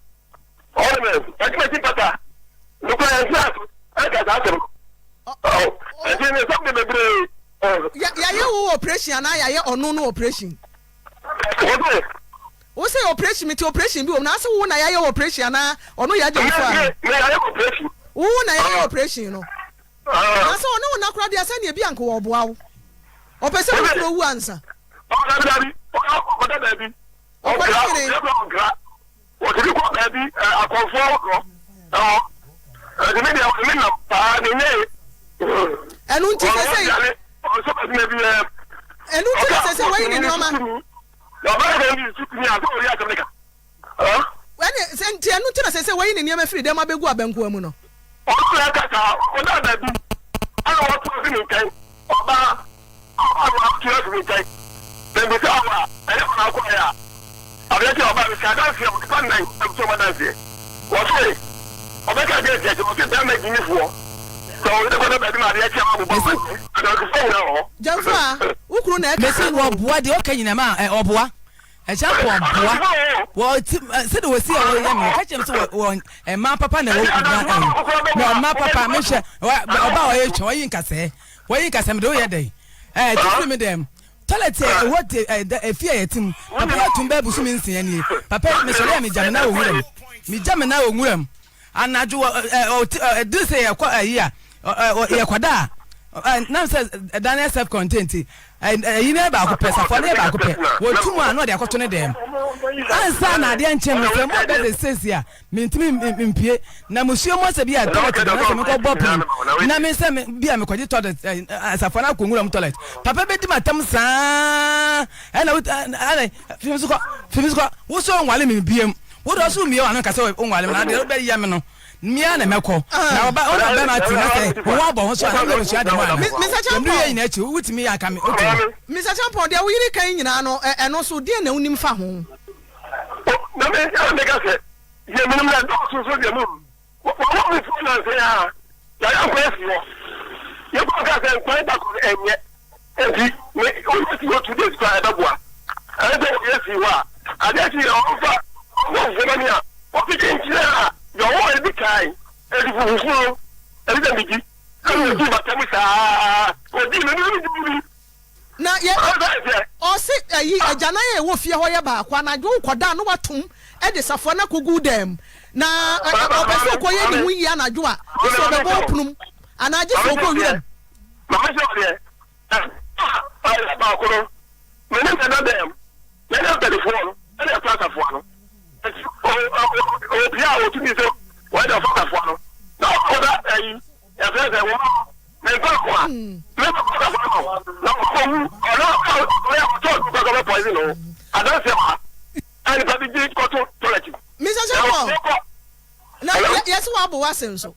S6: all men machine pata look at that I got that and then something be
S3: ya wo operation na ya ono no operation wo say operation mi ti operation bi o na say wo na ya operation na ono ya jẹ fa
S6: me ya operation
S3: wo na ya operation no na say ono na kura dia say na ebi anko wo boa wo o pese wo kuro wu ansa
S6: What do you call baby? A conform.
S3: And until I say, and until say, wait in your man. When it's empty, and until I say, wait in your free, there might be go Benquamuno.
S6: I don't want to be in time. I want to be in time. Then we say, I don't know. Abeti oba mi ka dan fi o kan nan so ma dan fi wo se oba ka je je o ke dan me gini fo so o de ko da be ma de che ma bo bo ada ko fo na o
S3: Jamfa ukuru na
S5: me se wo boa de o ka nyina ma oboa e cha ko boa wo se de wo si o ya me ka chem so wo ma papa na wo na ma papa me hwe oba o ye twa wo yin kase me de o ye dai ti me dem toilet what fear yetim papa tumba busu mi nsia ni papa me sole me jamena owuram anaju this say ye kwada na say Daniel self content yi na ba ko pesa for na ba ko pe wo tumu ano de akoto ne dem ansa na de enchem me say mo be say ya me ntimi mpie na musuo mo se bia toilet na se me ko bop na me se bia me kwaje toilet asafo na ko nwuram toilet papa be di matam saa ana fimisuko wo so nwale me biem wo do so mi o ano ka se o nwale na de be ya me no mia na meko na oba ona be ma ti na say wo bo ho so ha no so ade mo ana
S3: Mr. Champion
S5: ye nyina chi wutimi aka me
S3: Mr. Champion de wo yiri kan nyina no eno so de na unim fa ho
S6: na me ka se ye minimum na do so de mu wo mi fu na se ya press wo ye ko ka se ko ta ko enye enti me o ti go to this kwa da boa ade ye si wa ade ti o fa wo fe na o fi nchira yo wo e bi kai e di fufu e di mbiji kan di batamu sa o di me ni
S3: na ye o se ayi agana ye wo fie ho ye ba kwa na dwo koda no watum e de safo na kogu dem na obeso ko ye ni hu yi anadwo a so be bo punum anaje so ko wi dem
S6: mama so de ai ba ko no me na dem me na telephone e na plata fo no o bia o tumi so wa da fo ka fo no na o da ai ya fe wo me ba ko me ba ko da fo no na ko wu o ya ko to ko ko poison no adan se ma ani pa bi ko to toilet
S3: Mr. Champion na yes wa bo wasem so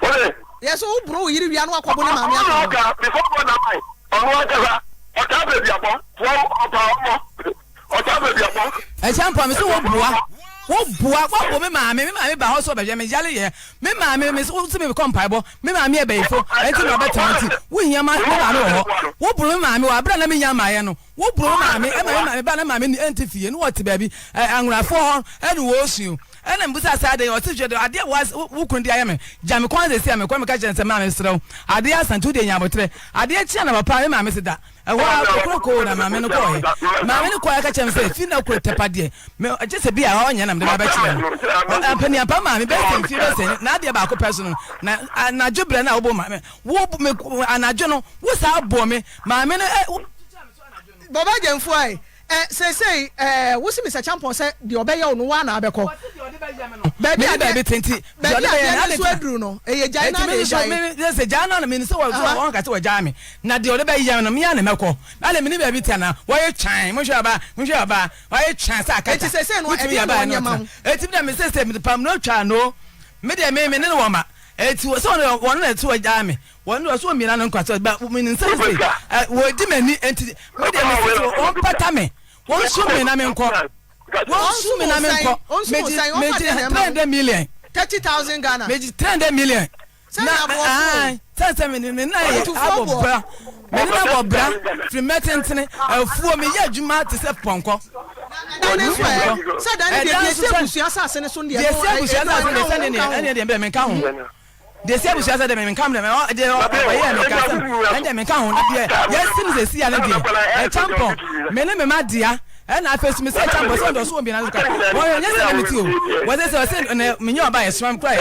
S6: ole
S3: yes o bro yiri wi anu akobo ni maami anu
S6: ka before go na mai onu aka o ta be bi abo fo o pa o ta be bi abo
S5: e Champion me so wo bua wo me maami ba ho so be me yale ye me maami me so me ko mpaibo me maami e be ifo enti no betanti wo hia ma na no wo buru me maami wa bra na me nya maaye no wo buru maami e maami ba na maami ni enti fie no what baabi anwurafo ho e no wo osu ena mbusa asade o ti hwede ade was wo kundi ayeme jame kon ze sia me kwa me ka chense maami srew ade asantu de nya botre ade chia na papa me maami sida wa kroko na maami no ko he maami no ko ya ka chense fi na ko tepade me je bi a onya na me ba chire apani apa maami be sem fi be sen na ade ba ko person na anajo bre na wo bo maami wo me anajo no wo sa bo me maami no
S3: baba jenfu ai say wo si Mr. Champion say de obeye onu wa na abeko baby
S5: 20
S3: baby na so aduru no ye jai na de jai
S5: me say jai na me so won ka say wa jai me na de obeye yam no me ya na meko ale me ni baby tana wo ye chan mo hwa ba wo ye chan sa ka
S3: eti say no e ba no nyama
S5: eti na me say me pam no twa no me de me ne wo ma eti so no won na eti wa jai me won no so mi na no kwaso ba me ni say wo di mani enti me de me say won pata me won su me na me nko meji 300 million
S3: 30,000 Ghana
S5: meji 300 million na sasa me na ye abobra me na abobra free metentene afuo me ye adwuma te se ponko
S3: so dan de se busu asase ne so de
S5: de be me ka ho de se busu asase de me ka me de ye me ka sa de me ka ho na de yes sin se si ale de champion me ne me ma dia na afesu me say champion so do so bi na ka wo ye se me ti o wo se me nyo ba ye swam cry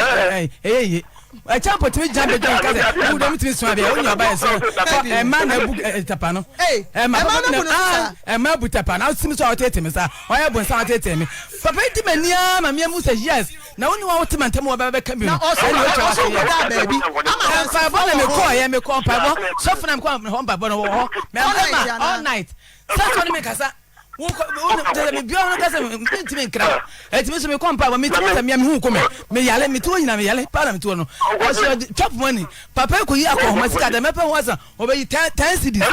S5: champion timi jambe don ka se wo do mi timi swam bi o nyo ba ye so ma na bu tapa no ma bu tapa na timi so o tete me sa o ye bon sa o tete me papa di mania ma me mu say yes na woni wa wotima ntem wo ba ka bi no
S3: o so da baby
S5: ama fa bo na me ko pa bo so funa me ko ho pa bo no ho me all night so ni me kasa wo de me bio no kasa ntimi nkra etimi so me kompa ba me timi sa me hu ko me yale me to nyina me yale pa na me to no o so chop money papa ko yi akọ sika de me pe ho sa o be 10 cities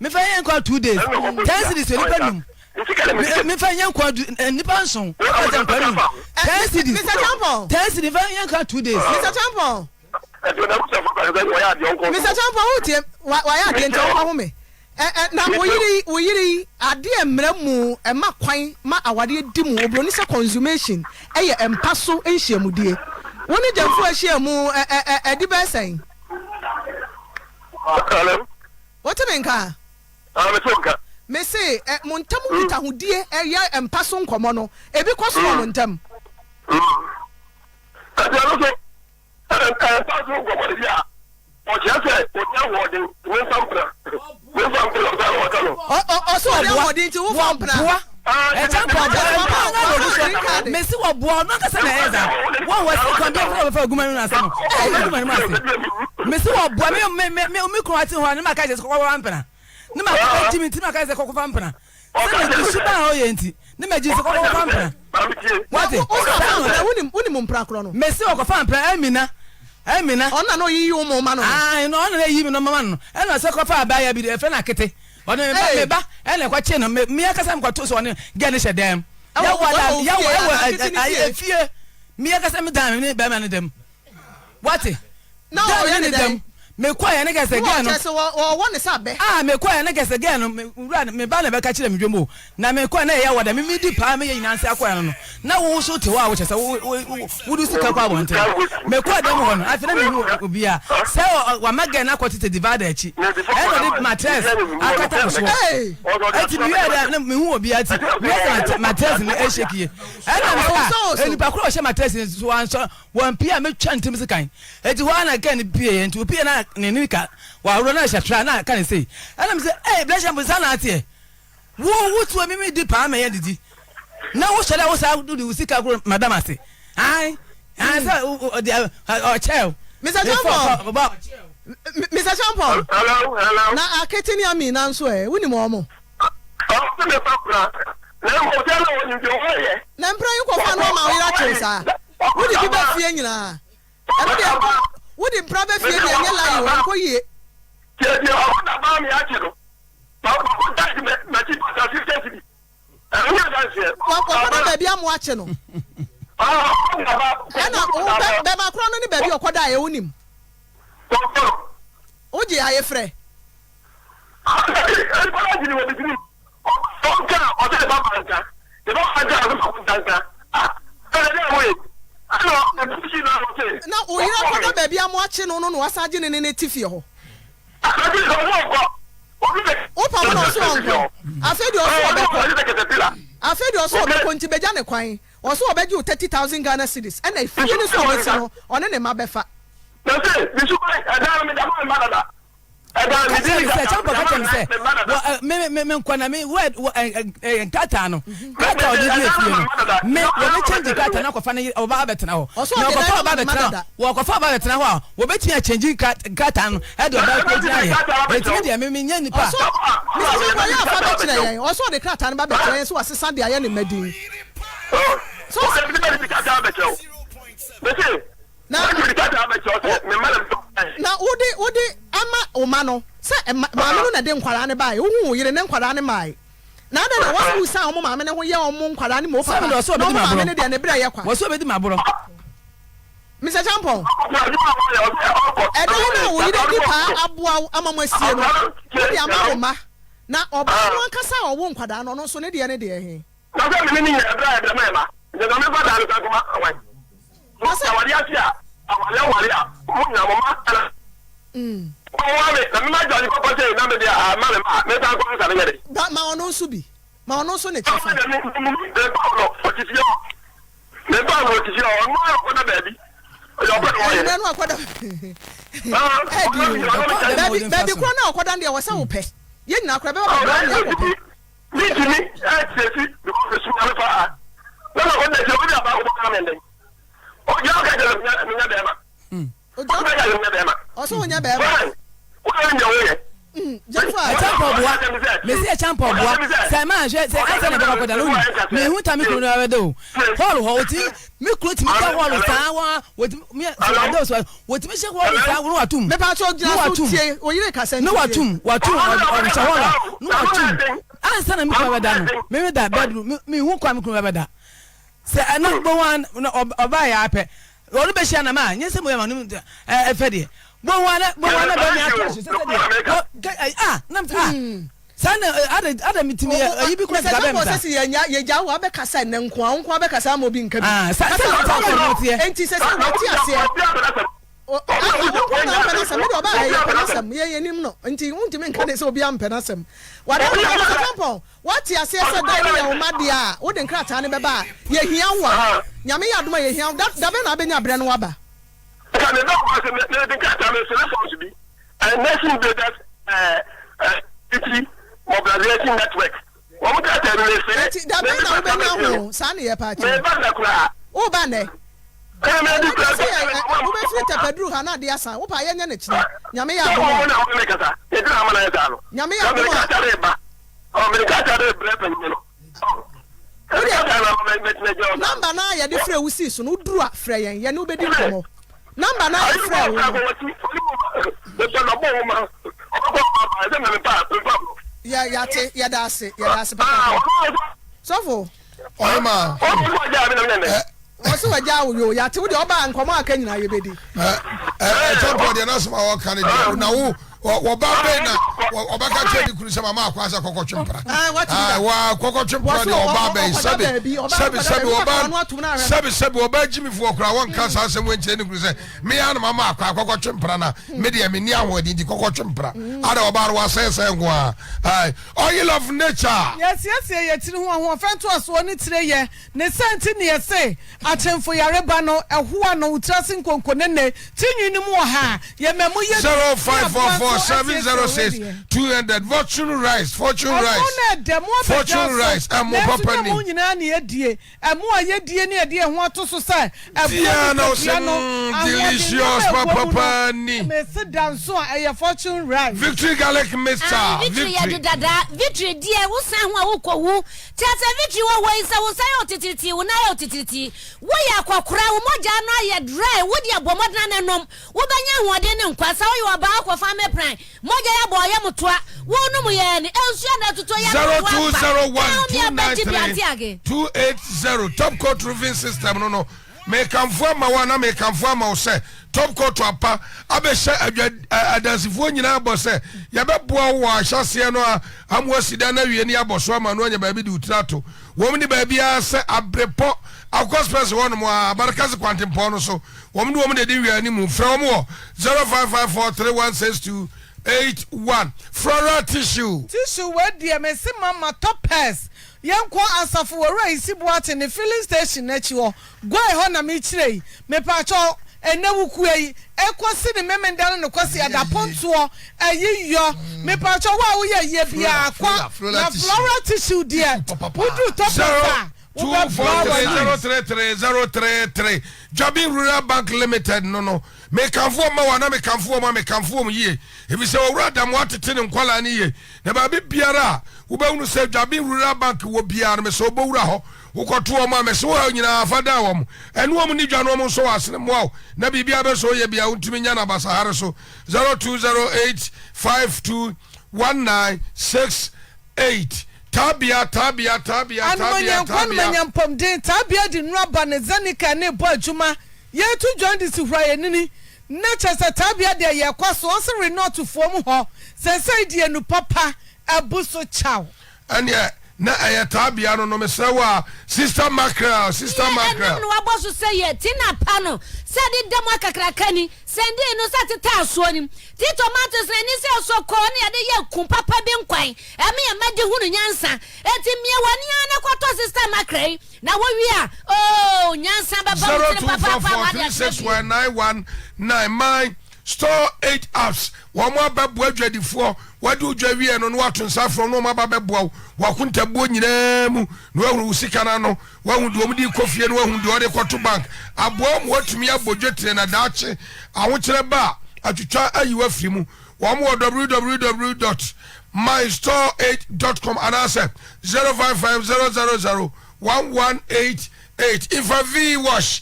S5: me fa yen ko 2 days 10 cities ni pa num me fa yen ko ni pa nson o ja pa num 10 cities
S3: Mr. Champion
S5: 10 cities fa yen ko 2 days
S3: Mr. Champion Mr. Champion wo tie wa ya de nto ho me na wo yiri ade emra mu e ma kwan ma awade di mu obroni se consummation eye empa so enhyiamudie woni jamfu ahyiamu edi be sen what me nka me say montamu bita hodie eye empa so nkomo no ebi kwaso no ntam so what you want
S5: Messi wa boa no kasa na eza won wa se kan bia fa aguma na asa no Messi wa boa me Kroati ho na maka je ko wa mpena na maka timi maka je ko fa mpena se na su ba ho ye nti na ma ji se ko fa mpena what
S3: mu mpra kro no
S5: mesi okofa mpra Amina
S3: ona no yi mu ma no
S5: no ona yi mi no mama no e no se kofa abaya bi de fe na kete ona me ba e na kwa che no me akasa mkwato so ona ge ne hyedem ya wala fie me akasa me dan me ba ma ne dem what
S3: na o ne dem
S5: me kwa ya ne ga se ge no
S3: so wo ne sabe
S5: me kwa ya ne ga se ge no me ba na be ka kire me dwomo na me kwa na ya wada me di pa me yin anse akwa no na wo so te wa wo chese wo du sika kwa bonte me kwa dem ho no afina me hu obi a se wa maga na kwoti te divide achi e no di matres akata so ati bi ya na me hu obi ati me matres na e shekie e na me pa kwa she matres so anso wan pia me twa ntim sikan eti ho na kan pia enti pia na ne nika wa ro na shatra na kan say ana me say blesha mbusana atie wo tu mi di pa me yedidi na wo shele wo sa do di sika kro madam ase ai sa o chel
S3: Mr. Champon
S6: hello
S3: na aketini ami na nso woni mo mo na mpra yi ko fa no ma wira chesa wodi bi ba fie nyina e de wodi mpra ba fie de nye lai wo ko yie
S6: je o na ba mi achiro ba ko ta me chi ta assistance
S3: wakɔ na baabi amu akye no ɛna bɛma korɔ no ne baabi ɔkɔda a yɛwo nim wogye ayɛ frɛ na oyere kɔda baabi amu akye no no na wasa gye ne ti fie hɔ wopa mo na ɔso ɔnkɔ afei de ɔso ɔbɛkɔ afei de ɔso ɔbɛkɔ nti bɛgya ne kwan ɔso ɔbɛgye 30,000 Ghana cedis ɛna ifie ne so ɔbɛsi no ɔne ne ma bɛfa
S5: me nkwana me kata no kata o de die fie no me wo me change kata na kofa na oba betena ho na kofa oba betena wo kofa oba betena ho a wo betimi a change kata no e de oba ko dia ye betimi de me nya nipa
S3: so me se ko ya fa betena ye o so de kata no ba betena ye so asesa de aye ne madin
S6: so se bi de kata betena bese
S3: na wodi ama oma no se maame no na de nkwara ne bae wo hu yire ne nkwara ne mai na ada na wasu sa omo maame ne ho ye omo nkwara ne mo fa
S5: no
S3: maame ne de ne bra ye kwa
S5: wasu obedi maboro
S3: Mr. Champon e do na wo yire di pa aboa amamosie no wodi ama oma na oba no nkasa owo nkwara no no so ne de he
S6: na se me ni ya bra de ma je na me fa da ka kuma awan Masa wali asia awale munya mama ala wale na me ma jali ko pose na me dia ma me ta ko sa ne yede
S3: ba ma ono so bi ma ono so ne tifa
S6: ne ba no tisi o no ko na baby yo ba no ye
S3: na no akoda baby ko na akoda de wo sa wo pe ye nyina akora be ba ba ya ko
S6: ni tini e tisi because su na fa na ko na je wo dia ba ko ka me ndeng o ya ka je nya be ma o ja ka nya be ma
S3: o so nya be ma
S6: o ka nya wo ye
S5: Champo boa Monsieur Champo boa c'est ma je c'est asa na ba ko da lo me hu ta mi kro na we do hall ho oti mi kro ti mi ka hall sa wa woti mi do so woti mi she hall sa wo watum
S3: me pa cho gina so tie o yire ka se
S5: no watum o cha hall no watum asa na mi kro we da no me da bedroom mi hu kwa mi kro we da se number one oba ya ape olu be shia na ma nyese mo ya ma no efe de bo wana be mi attention se de nam sana ada mitimi ayi bi ko ga be mta
S3: se ye ja wa be kasa ne nko be kasa mo bi nka bi enti se se mo ti ase nti untimi nka ne se obi ampena sem wada Champon what ya se da ya umade a wo de nkrata ne beba ye hia wa nyame ya adoma ye hia da be na abenya bre no waba
S6: ka ne no ko se ne de nkrata me se na so bi and nation builders city mobilization network wo mo ka tell me se
S3: da be na wo be na ho sa ne ye pa chi
S6: me ba da kura
S3: o ba ne wo be fi tepedru ha na de asa wo pa ye nya ne kire nyame ya adoma
S6: na wo me kasa e dira ama na ya da no
S3: nyame ya adoma
S6: o me ka ta de bre pe ni no
S3: Number na ya de frɛ wo si so no duru a frɛ yɛn yɛn no bedi nkomo. Number na frɛ wo. Ya te ya da ase papa. Sofo.
S4: Oyema.
S3: Wasu waja wo ya te wo de oba nkomo aka nyina ye bedi.
S4: Tempo de na sma wo kan de na wo ba be na obaka che di kunu se mama akwa sa kokotwempra. Wa kokotwempra de oba be sabi oba jimi fu okra won kan sa asem wen che ni kunu se me ya na mama akwa kokotwempra na me de me ni ahodi di kokotwempra. Ada oba ro asese ngo a. Oil of nature.
S3: Yes ye tiri ho fento aso ni tire ye ne senti ne ye se atemfo yare ba no eho ano utrase nkonko ne tinwi ni mu ha ye memu ye
S4: 0544706200 fortune rice and more properly
S3: mu nyina na ye die emu aye die ne die ho to so say
S4: delicious papa ni
S3: me sit down so a fortune rice
S4: victory garlic mixer
S7: victory dada victory die wo san ho a wo kowu tete victory wo isa wo san otititi wo na otititi wo ya kwakora wo moja no aye dry wo dia bomodna nanom wo banya hoade ne nkwasa wo yo ba akwa me plan moja ya boye mutoa wo no mu ye ni ensu na tuto ya
S4: 0201293280 top coat roofing system no me kamfo ma wana me kamfo ma wo se top coat apa abehye adansifo nyina abose ya beboa wo ahyase no amwasida na wie ni aboso ama no anya ba bi di utrato wo ni ba bia se abrepo akospress won mo abarkas kwantempo no so wo de di wie ani mu fra wo 0554316281 floral tissue
S3: we dia me se mama topes yenko asafo wora isibuate ne filling station na chi ho goi ho na me kirei me pa cho enewuku yi ekosi ne memendal no kwasi adaponto ayiyo me pa cho wa wo ye bia kwa na floral tissue dia udu topesa
S4: 2430333 Jobin Rural Bank Limited no me kanfo ma wana me kanfo mo ye ebi se owura dam watete ne nkwala ne ye na ba bi biara wo ba unu se Jobin Rural Bank wo biara me so bowura ho wo koto o ma me so ha nyina fada wo mo enu o mo ni dwano mo so asene mo na bibia be so ye bia untumi nya na basahare so 0208521968 Tabia.
S3: Manyam den tabia di nraba ne zanika ne bo adwuma ye to join this hwaye nini na chese tabia de ye kwaso o se not to form ho se se die nu papa abuso chaw
S4: anya na ayatabia no mesewa sister mackerel
S7: no aboso say ye tina pano se di demo akakrakani sende no sateta asuonim ti tomatoes ni se so ko ne de ye kun papa bi nkwan e me ye made hunu nyansa eti mie wani ana kwato sister mackerel na wo wi a nyansa baba
S4: papa 0244361919 store 8 apps wo mo ababu adwadifo wadu dwawie no wato nsafro no mo ababu wakunta bo nyina mu no wahuru usika na no wahundu omdi kofie no wahundu ode kwato bank abo mo watumi abodwetire na daache awokere ba atwitwa ayiwa firi mu wo mo www.mystore8.com anase 0550001188 Ifavi wash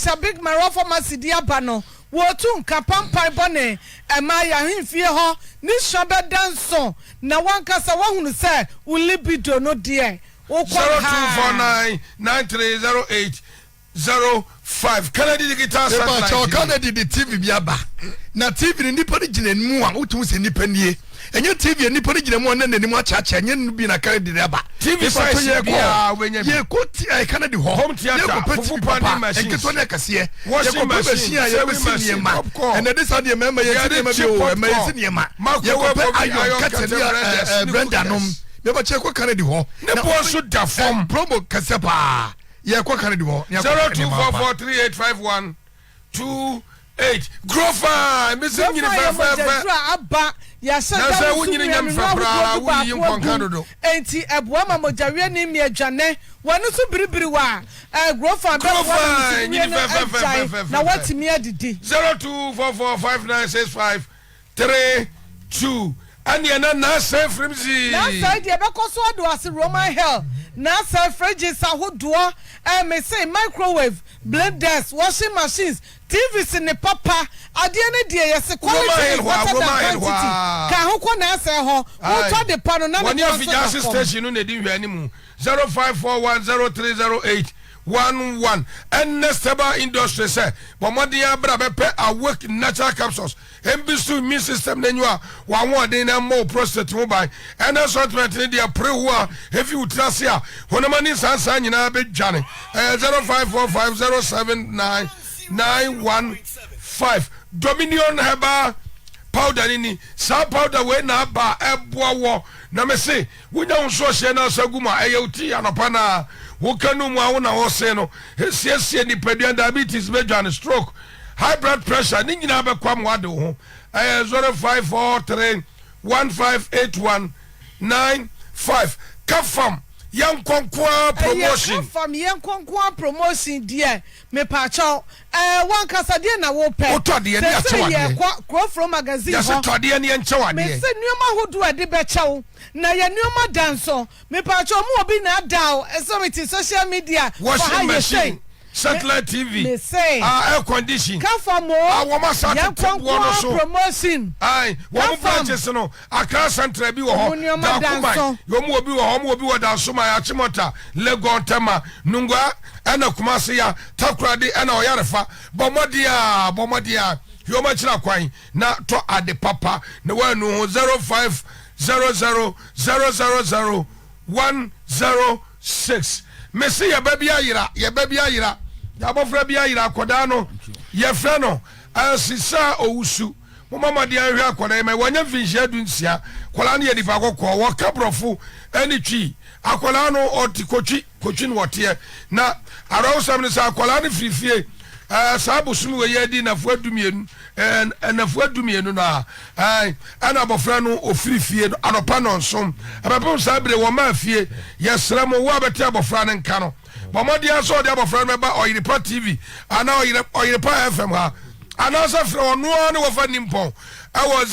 S3: a big maro pharmacy dia bano wo tu nka pampai bone ema ya himfie ho ni shobe danso na wankasa wahunu se ulibido no de wo kwa
S4: 0249930805 Kennedy digital satellite
S8: Kennedy the TV biaba na TV ni nipa ni gina mu a wotu se nipa nie enye TV nipa ni gina mu na nanim achacha enye no bi na Kennedy reba
S4: TV size ye
S8: ko Kennedy home theater fufu pani machine enke to na kase ye ko machine ya be sinema and this are the member ye tiri ma bi o ma ye sinema ye ko pe ayo kateria Brenda nom me ba che ko Kennedy ho
S4: ne bo so da form
S8: promo kase pa ye ko Kennedy ho
S4: 0244385128 Grofa missing in
S3: aba ya sasa
S4: wunyini nyam fabra wuyi nkonkando do
S3: enti eboa ma mojawe ni mi adwane wonu so biribiri wa grofa be na watimi adidi
S4: 0244596532 ani na say frimzi
S3: na say de be koso do as Roman hell na sa fridges ahodoɔ me say microwave blenders washing machines TVs ne papa adeɛ ne deɛ yɛse quality quantity ka ho kɔ na asɛ hɔ wotɔ de pa no na
S4: ne afigase station no na di hwɛ animu 0541030811 and Nestaba Industry say Bomodia Brabepe awake natural capsules embisu immune system nenua wa won den na more prostate mobile and assortment in their pre-war if you trust here honamani sansa nyina be dwane 0545079915 Dominion Herbal powder nini sa powder we na ba eboa wo na me se wonya nso hye na saguma eyuti anopa na wo kanu mu awo na wo se no siesie ni pedua diabetes bedwan stroke high blood pressure ni nyina be kwam wade ho 0543158195 kafam yankonkwa promotion
S3: from yankonkwa promotion dear me pacho one kasa dear na wo pe
S4: oto de ne achewa
S3: kwa from magazine
S4: ho to de ne enchewa de
S3: me se nuoma hodo ade be chew na ya nuoma danso me pacho mu obi na daw esomiti social media
S4: washing machine satellite TV air condition
S3: kafamo
S4: awoma
S3: yankonkwa promotion
S4: ai wo branches no Accra Central bi wo ho da kuma yo mu obi wo ho mu obi wo da so ma ya chimota Legon Tema Nungwa ana kuma se ya takurade ana oyarefa bomodia yo ma chira kwan na to ade papa na wanu 0500000106 Messi ya baby ayira ya bofra bi ayira akoda no ye frɛ no asisa owusu mo mama de ahwe akoda me wanya finhia dunsia kola ne yedi fa kokɔ wo kabrofo ani twi akola no otikotwi no wote na arawsam ne sa akola ne frifie sabusumu we yedi na fu adumienu na fu adumienu na ana bofra no ofrifie anopa no nsom abapem sabre wo ma fie yesra mo wo abete abofra ne nka no bomodia so de abofra me ba Oyiripa TV ana Oyiripa FM ha ana so frɛ ono ne wo fa nimpon awo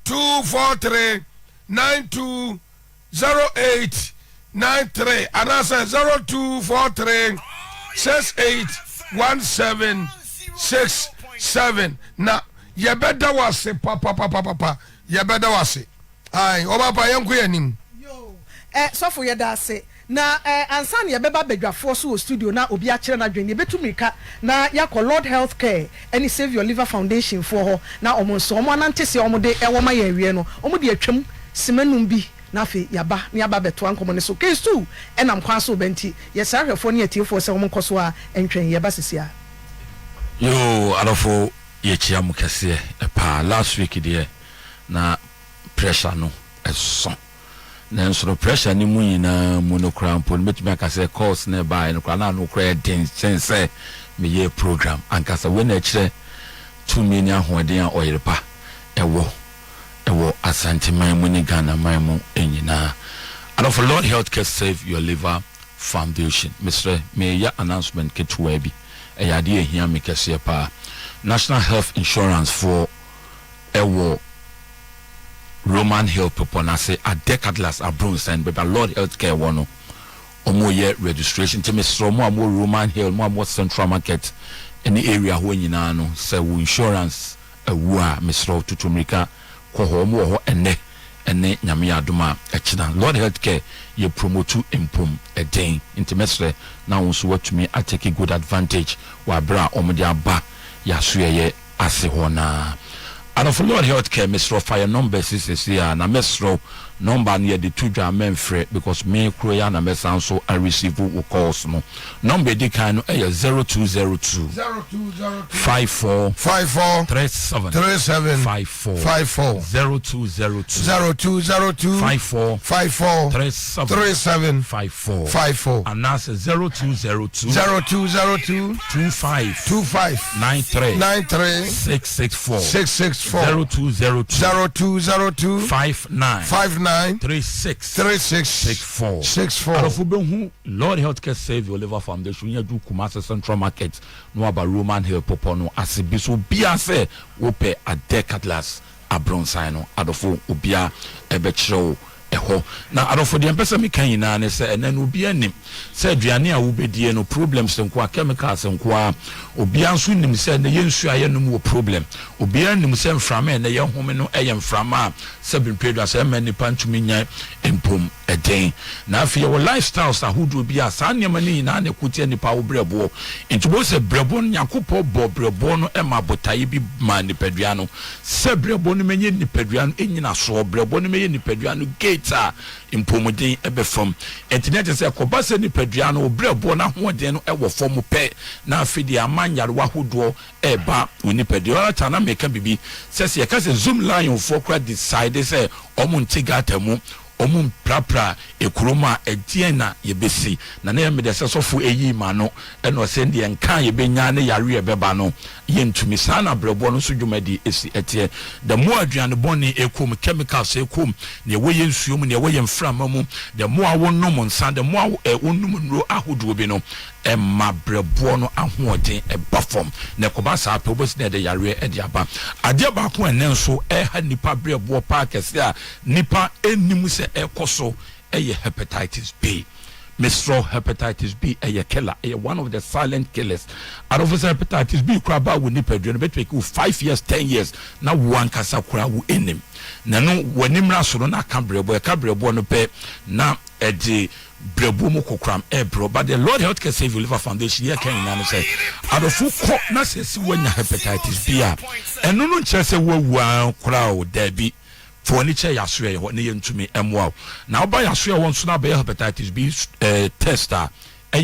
S4: 0243920893 ana so 0243681767 na yebeda wase papa yebeda wase ai obapa yanku yanim
S3: yo sofo yeda ase na ansan ye beba bedwafo so studio na obi a kire na dwen betumika na yakọ Lord Health Care any Save Your Liver Foundation for ho na omonso omo anante se omo de ewo ma ya awie no omo de atwam simanum bi na fe yaba ne aba beto ankomo ne so case 2 enam kwan so benti ye sarhwefo ne atiefo se omo nkoso a entwen ye ba sesia
S13: yo alofo ye chiam kase pa last week there na pressure no eso na nso pressure ni mu nyina monokra mpo metumi akase course na ba no kra na no kra den sense me ye program ankasa we na kire 2 million ahoden a Oyiripa ewo asanteman mu ni Ghana man mu enyina and of Lord Health Care Save Your Liver Foundation Mr. me ya announcement ketwa bi eyade ehia me kase pa National Health Insurance for ewo Roman Hill people na say a decade last abroad and but Lord Health Care one omo ye registration to Mr. Mo Roman Hill mo Central Market in the area ho nyina no say insurance awu a Mr. Tutumrika ko ho mo ho ene nyame adoma echina Lord Health Care ye promote impom eden intimate na wonso watumi atake good advantage wa bra omde aba ya so ye ase ho na and of Lord Health Care Mr. Fire number is here na Mr. number near the 2 German free because me kroya na mesan so I receive calls no number the kind 0202 54 37 54 0202 54 37 54 and that's 0202 25 93 664
S10: 0202
S13: 59 36 Arofubehu Lord Health Care Save Your Liver Foundation ya do Kumasi Central Market no aba Roman Hill popono asibiso bia se wope a decade last abronsan no adofo obia ebechiro ɛhɔ na adɔfo deɛ mpɛ sɛ meka nyinaa ne sɛ ɛnɛ no obi anim sɛ aduane a wobɛdie no problems nko a chemicals nko a obia nso nim sɛ na yɛnsu a yɛnom wɔ problem obia nim sɛ mframa ɛnɛ yɛ home no ɛyɛ mframa a sɛ bimpredua sɛ ɛma nipa ntumi nya mpom ɛden na afei yɛwɔ lifestyles ahodoɔ bi a saa nneɛma no nyinaa na ɛkotia nipa wo brɛboɔ nti bo sɛ brɛboɔ no nyankopɔn bɔ brɛboɔ no ɛma botaeɛ bi ma nipadua no sɛ brɛboɔ no mɛnyɛ nipadua no ɛnyina soɔ brɛboɔ no mɛyɛ nipadua no gate a mpomuden ɛbɛfam ɛnti ne ɛte sɛ kɔba sɛ nipadua no brɛboɔ no ahoɔden no ɛwɔ fam pɛ na afei deɛ ama nyarewa ahodoɔ ɛba wɔ nipadua ɔrata na mɛka bibi sɛ yɛka sɛ zoom lion foɔ kora decide sɛ ɔmo nte gata mu ɔmo prapra ekurom a ɛdeɛn na yɛbɛsi na ne yɛmɛ dɛ sɛ sɔfo ɛyi ma no ɛna ɔsɛ deɛ nka yɛbɛnya ne yare yɛbɛba no yɛntumi saa na brɛboɔ no so dwumadi esi ɛteɛ the more aduane bɔne ekom chemicals ekom ne ɛwɔ yɛ nsuo mu ne ɛwɔ yɛ mframa mu the more a wɔnom nsa the more a wɔnom nnuro ahodoɔ bi no ɛma brɛboɔ no ahoɔden ɛba fam na ɛkɔba saa pɛ wobɛsi na ɛde yare ɛde aba adeɛ baako ɛnɛ nso ɛha nipa brɛboɔ paa kɛse a nipa ɛnim sɛ ɛkɔ so ɛyɛ hepatitis B Mr. Hepatitis B a killer, one of the silent killers. Out of hepatitis B, craba will nip a between 5 years, 10 years. Now one casacra will end him. Nano, when him rasona cabrebo no pay now at the Brebomo cram ebro, but the Lord Health Care Save Liver Foundation here can say, out of full cockness when hepatitis B and no chess a wow crowd there be. Furniture yaswe what near to me wow. Now by yaswe wants to be hepatitis B tester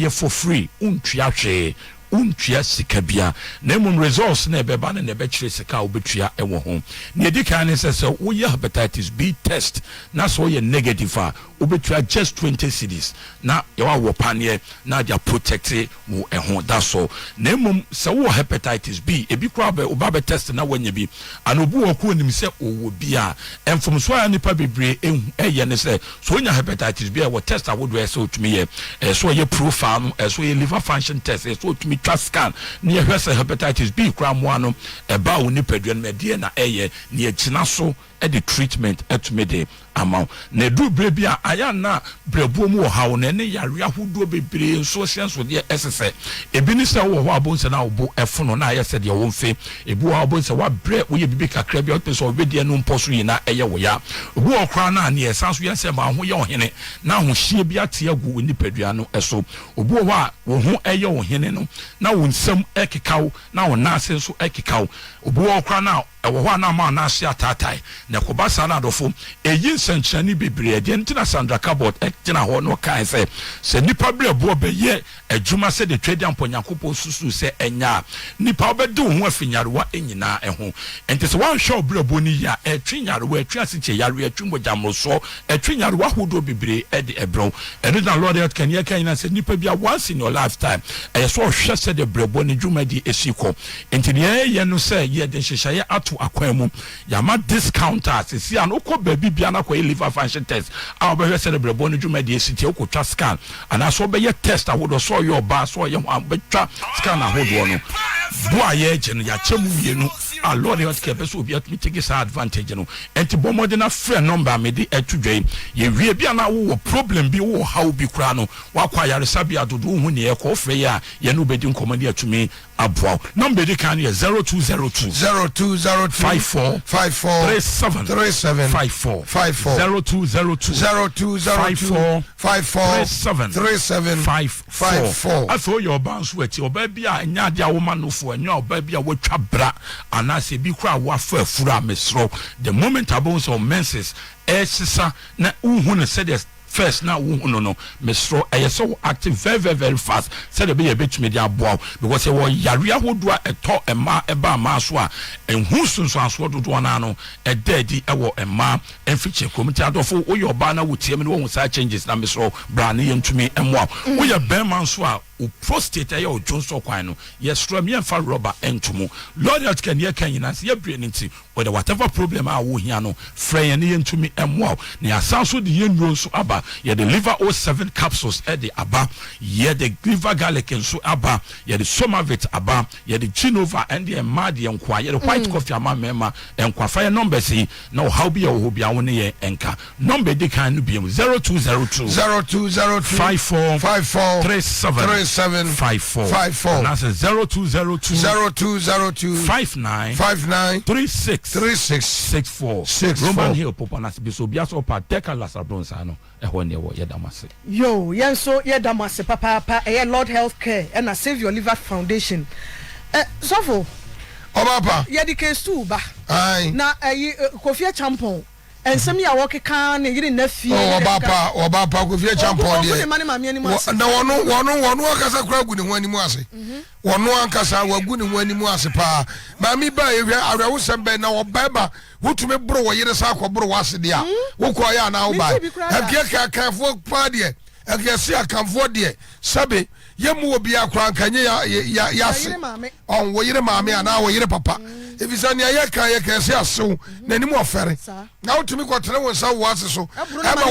S13: for free untriache untria sikabia nemum results na beba na nebetire sika obetria ewo ho na edika ne sese wo ye hepatitis B test na so ye negative a obetria just 20 cedis na ye wa wo panie na dia protect wo eho da so nemum se wo hepatitis B ebi kura be oba test na wanya bi anobu wo ko nim se owo bi a enfom so nipa bebre eye ne se so onya hepatitis B wo test awodo ese otumi ye so ye profile so ye liver function test so otumi scan near hepatitis B cramoano about nipadwan media na eye near chinaso at the treatment at mede amount ne do brebia aya na brebo mu ha na ne yare ahodo bebre so sense with the ss ebi ni se wo ho abonse na obo efono na aya se de wo mfe ebi wo abonse wa bre wo ye bibi kakra bi o pese obedie no mposo yi na eye wo ya obi okra na ne esanso ye se ma ho ye ohene na ho hie bi ate agu nipadua no eso obi wo a wo ho eye ohene no na wo nsam ekekaw na wo na ase so ekekaw obi wo okra na ewo ho na ma na ase atatai na kobasa na adofo eyi nsanchani bebre de ntina Sandra Cabot ektina ho no kan se nipa brebo be ye adwuma se de trade amponyakopo susu se enya nipa obede ho afinyarewa enyina eho enti se wan show brebo ni ya etwinyarewa atwiaseche yare atwimojamroso etwinyarewa hodo bebre e de ebro enu na Lord Health Care kan na se nipa bia once in your lifetime so hwe se de brebo ni dwuma di esiko enti ye no se ye de hyehyeye ato akwan mu yama discounters si an okọ baby bia na kwa liver function test a obehwe cerebral bone dwuma de esiti okotwa scan ana so obeye test awodo so your ba so ye ho betwa scan ahodo no bo aye je no ya chemu wienu a Lord Health Care beso obi atumi take sa advantage no enti bomode na free number me de atudwe ye wie bia na wo problem bi wo how bi kura no wakwa yaresa bia dodo hu ne ye ko free ya ye no bedi nkomadi atumi aboa number de kan ye 0202 54 37 54 0202 54 afo your bounce weti oba bia nya dia wo manofo anya oba bia watwa bra anase bi kura wo afa afura mesro the moment about some menses esisa na uhu ne said first now no mesro so active very fast said be a bit media bow because e won yare ahodo a eto ema eba ma so a enhu sunsun aso dodo na no e daddy e wo ema enfiche community adofo wo your ba na wotie me no wo sa changes na mesro bra na yentumi emwa wo ye ben man so a prostate ayo jonso kwan no yes from me fa rubber entumo Lord health can ye kan yina ye brain nti whether whatever problem a wo hia no frɛ ye ne ntumi emwa na asanso de ye nuro so aba ye the liver 07 capsules e de aba ye the liver garlic nso aba ye the somavit aba ye the genova and the mad ye nkwa ye the white coffee ama mema nkwa fa ye number si na how be wo bia wo ne ye enka number de kan no biem 0202 54 37 54 and that's 0202 59 36 Roman Hill Popanas Bisobiaso Pateka Lasabronsa no ehwo ne wo yedamase
S3: yo yenso yedamase papa Lord Healthcare and a Save Your Liver Foundation sofo
S4: obapa
S3: yedike stu ba
S4: na
S3: Kofi Champon ensem ya wokeka ne yiri na fie
S4: obapa Kofi Champon de na wono akasa kura gu ne ho animu ase wono ankasa wagu ne ho animu ase pa ma mi ba ehwe arewo sembe na obaba wotumi bro wo yire sa akobro wase de a wokọ ya na wo ba ebie kanfo pa de egesi akanfo de sabe yemu obi akran kanye ya se on wo yire maame ana wo yire papa efisa ne ya kan ya kese asew na nimu ofere na wotumi kwotene won sa wo ase so ema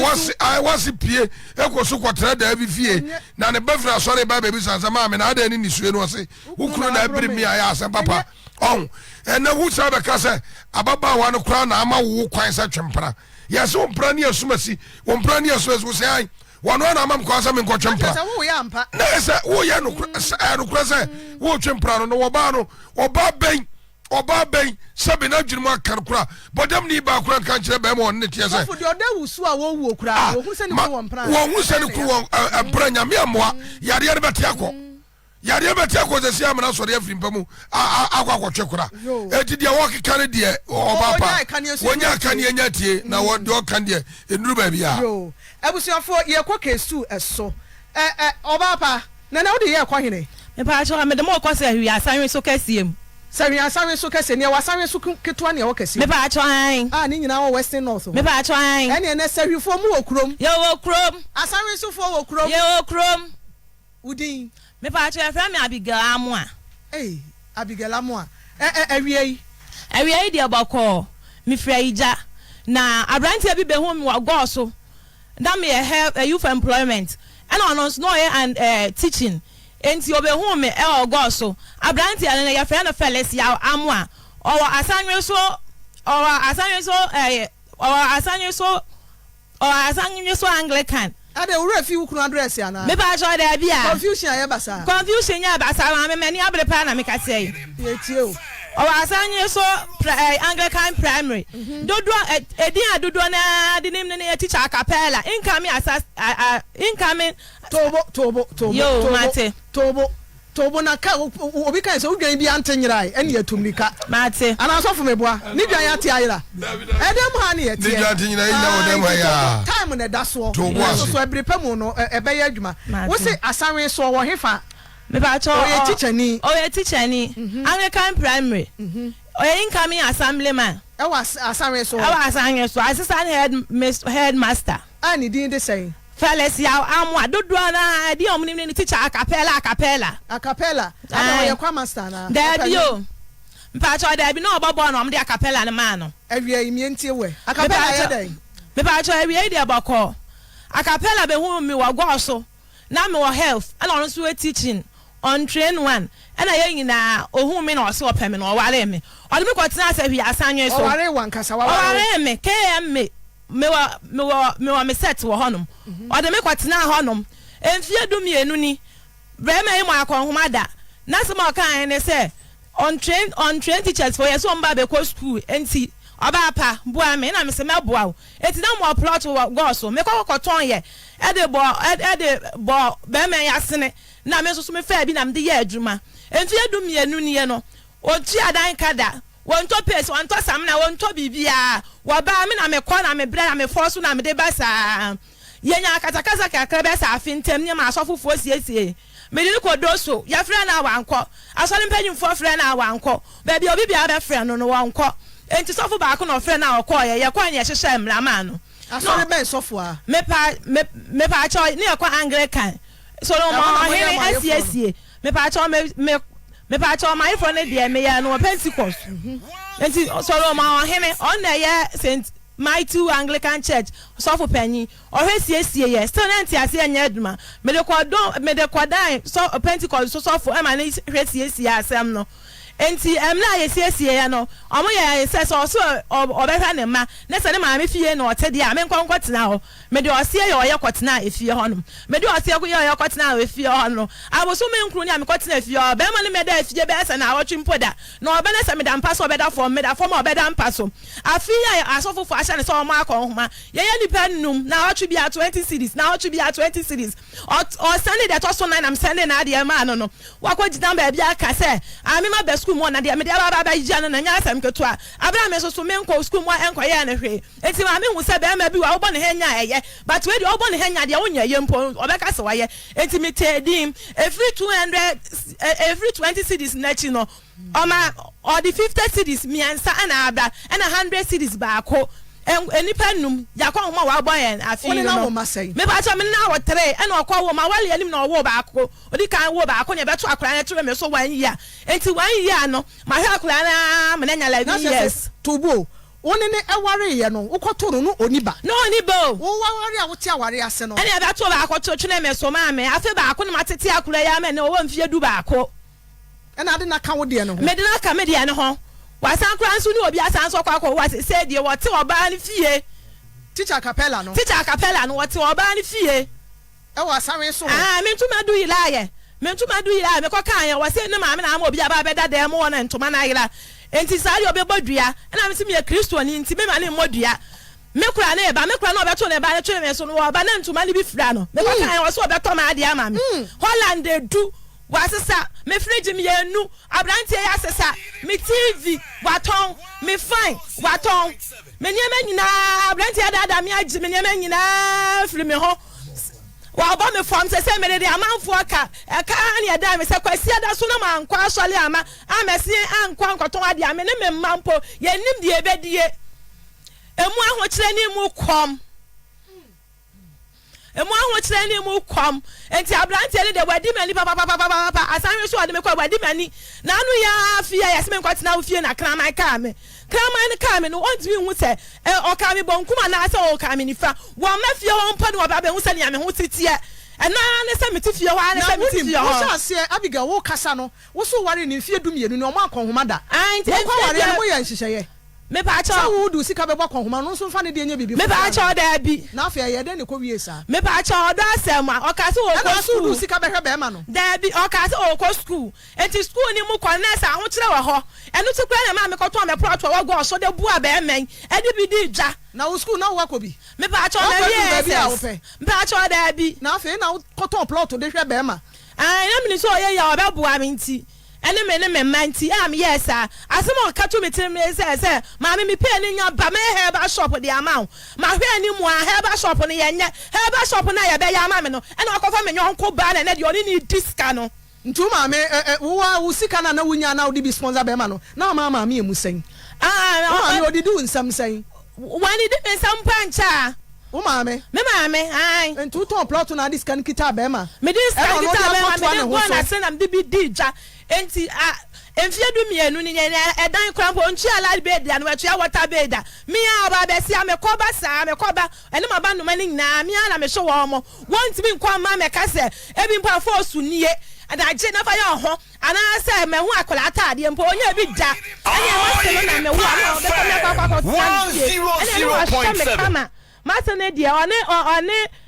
S4: wase pie ekoso kwotene da bi fie na ne bafra sore ba bebi sansa maame na ada ni nisue no se ukuru na abiri mi ya ase papa on ena hu sa be kase ababa wa no kra na ama wo kwan sa twempra ya so mpra ne asumasi wo mpra ne asumasi wo se ai wano na amam kwasa me nkotwempra
S3: wo ya mpa
S4: na ese wo ya no krase wo twempra no oba ben sabe na dwirmu akar kura bodam ni ba kura kan kire ba mo ne tie se
S3: fo de odawusu a wo wu kura wo hu se ni wo mpra
S4: wo hu se ni ku mpra nyame amoa yare beti akọ ze sia amana sori afiri mpamu akwa kura etidi a wo kekare de oba pa wonya kan ye nyatie na wo do kan de enuru ba bia
S3: yo ebusuafo ye kwa kesu eso oba pa na wo de ye kwa hene
S7: me pa acho me de mo kwa se hwi asanwe so kasiem
S3: Sari asanwe so kese ne wasanwe so ketwa ne wokese
S7: me pa acho an
S3: ni nyina wo western north
S7: me pa acho an
S3: ene ne sahwifo mu okrom
S7: yo okrom
S3: asanwe so fo okrom
S7: yo okrom
S3: udin
S7: me pa acho afra me Abigail Amoa
S3: Abigail Amoa awie
S7: de abako me fra ija na abrantia bi be hu me wa go so na me help youth employment and on no and teaching enti obe hu me go so abrantia na ya fra na Felix ya Amoa o asanwe so Anglican
S3: ade wura fi wukunu address ya na
S7: me ba jo da bia
S3: confusion ya basa
S7: ma me ni abre pa na me ka sei
S3: ye tie o
S7: asanye so Anglican primary dodo edin adodo na de nim ne teacher acapella incoming
S3: tobo
S7: yo mate
S3: tobo na ka obi kan se odwan bi antenyirai ene yatumnika
S7: mate
S3: ana so fo meboa ni dwan ya te ayira edem ha ne yete
S4: ni dwan antenyirai na wodem ha ya
S3: time ne da so so ebrepam no ebe ya adwuma wo se asanwe so wo hefa
S7: me ba cho
S3: o ye teacher ni
S7: Anglican primary o ye incoming assemblyman
S3: e was asanwe so
S7: assistant headmaster
S3: ani din de say
S7: Felix ya Amoa dodo na di omni ni teacher acapella
S3: ana ye kwa master na
S7: there yo mpa cho there bi no obobo na omde acapella na man no
S3: awie imientie we acapella ye den
S7: me pa cho awie dia bako acapella be hu mi wa go so na me wa health and on so teaching on train one and I nyina ohun me na so opem na o ware me o de me kwatena se hwi asanwe so
S3: o ware wankasa wa
S7: ware me km me wa set wo honom o de me kwatena honom enfie dumienu ni brema yi mo akonhoma da na se mo kan ne se on train teachers for yeso mba be ko school enti oba pa bua me na me se meboa o enti na mo plot go so me kokoton ye e de bo be me yasene na me so me fa bi na me de ye adwuma enfie dumienu ni ye no o ti adan kada won to pese won to sam na won to bibia wo ba me na me ko na me bre na me force na me de basa yenya katakasa kakra be sa afintem ne ma asofofo siesie me di ko doso ya frɛ na wanko asɔre mpanyimfo frɛ na wanko ba bia obi bia be frɛ no wanko enti sofo ba ko no frɛ na okɔ ye kwa nya hyehyɛ mrama no
S3: asɔre be sofo a
S7: me pa cho ne kwa Anglican
S14: so no ma here asiesie me pa cho me pa cho my for ne de me ya no Pentecost enti so no ma here on na ya Saint my two Anglican church so for penny or siesie ye still nanti ase anya aduma me de kwadan so Pentecost so for e ma ne siesie asem no enti na ye siesie ya no omo ye se so obehwa ne ma ne se ne ma me fie no otede a me nkonkotena ho me de osie ye oye kotena efie ho no me de osie ko ye oye kotena efie ho no aboso me nkru ni amekotena efie ho be ma ne me da efie be se na awotwe mpoda na obe ne se me da mpaso obeda fo me da fo ma obeda mpaso afia asofo fo ahya ne so omo akonhoma ye ye nipa num na awotwe bia 20 cities na awotwe bia 20 cities or Sunday that also 9 I'm sending na de ma no wakogida ba bia ka se ami ma be school mo na de me de baba yia na nya asem keto a abra me so me nko school mo enko ye na hwe enti ma me hu se be ma bi wa obo ne henya eye but we de obo ne henya de wonya ye mpo obeka se wa ye enti me tedim every 20 cities na chi no or the 50 cities miansa ana abra and 100 cities baako enipa num yakwa ho wa boy en afi no me ba cha me na wo 3 and okwa wo ma wale anim na wo baako odi kan wo baako nya beto akora na tere me so 1 year enti 1 year no ma hwa akora na me nya la yes
S3: tubo woni ne eware ye no ukotoro no oniba
S14: no oniba
S3: wo ware a wo ti aware ase no
S14: ene beto baako to twene me so ma me afi baako no matete akora ya me ne wo mfie du baako
S3: ena ade na ka wo de no
S14: me de na ka me de ne ho wasan kran so ni obi asan so kwakọ wase say de wote oba ni fie
S3: teacher capella no
S14: wote oba ni fie
S3: e wasan so
S14: me ntuma du ilaye me ko kan ye wase ne ma me na ma obi aba beda dem won na ntuma na yira enti sari obi bodua na me se me Kristo ni enti me ma ne modua me kura na obeto na eba ne twe me so no oba na ntuma ni bi fira no me ko kan ye wase obeto ma ade ama me Holland do wasesa me fridge me yenu abrante ya sesa me TV waton me fine waton me nyema nyina abrante ya dada me agi me nyema nyina firi me ho wa ba me form se me de amanfo aka ni ada me se kwasi ada so na ma nkwa asole ama amesi ankwa nkoton ade ame ne me mampo ye nim de ebedie emu ahokyere ni mu kom emu ahokyere ni mu kom enti abrante ni de wadi mani papa asan so ade me kwa wadi mani na anu ya afia ya se me nkwatena ofie na kraman ka me no ontimi hu se o ka me bonkuma na se o ka me nifa wo mafie ho mpa no ba be hu se ne me hu titie ena ne se me tifie ho ane se me tifie ho
S3: wo sha se abiga wo kasa no wo so ware ne fie dumienu ne o ma konhoma da
S14: enti
S3: wo ware mo ya nhihye
S14: me pa cha
S3: wo du sika be bɔ konhoma no so fa ne de nya bibi
S14: me pa cha da bi
S3: na afia ye de ne ko wie sa
S14: me pa cha odo asem a o ka se o ko
S3: school du sika be hwe be ma no
S14: da bi o ka se o ko school enti school ni mu connect a ho kire wo ho enu ti kura na ma me ko to me pro to wo go so de bu a be men e di bi di dwa
S3: na wo school na wo ko bi
S14: me pa cha da bi me pa cha da bi
S3: na afia na ko to plot de hwe be ma
S14: na me ni so ye ya obe bua me nti ene me manti am yes asemo ka to me tire me say ma me pay ni nya ba me herba shop de amount ma hwe ni mu a herba shop ne ye nya herba shop na ye be ya ma me no ene akofa me nyonko ba na de oni ni disca no
S3: ntu ma me wo sika na wunya na odi bi sponsor be ma no na ma me emusen ma me odi du nsam sen
S14: wani de nsam pancha
S3: wo maame
S14: ai
S3: ntu to plot na disca kita be ma
S14: me disca kita be ma me go na say na me bi di ja enti enfie du mienu ni nya edan krampo nchi ala bed ya no atua water bed me aba be sia me koba ene ma ba no mani na me na me hwe wo mo want me nkwa ma me ka se ebi mpa force nie ada je na fa ya ho ana se me hu akola atade mpo onye bi da ene ma se no na me hu ana be ko me kwa 0.7 Masane dia one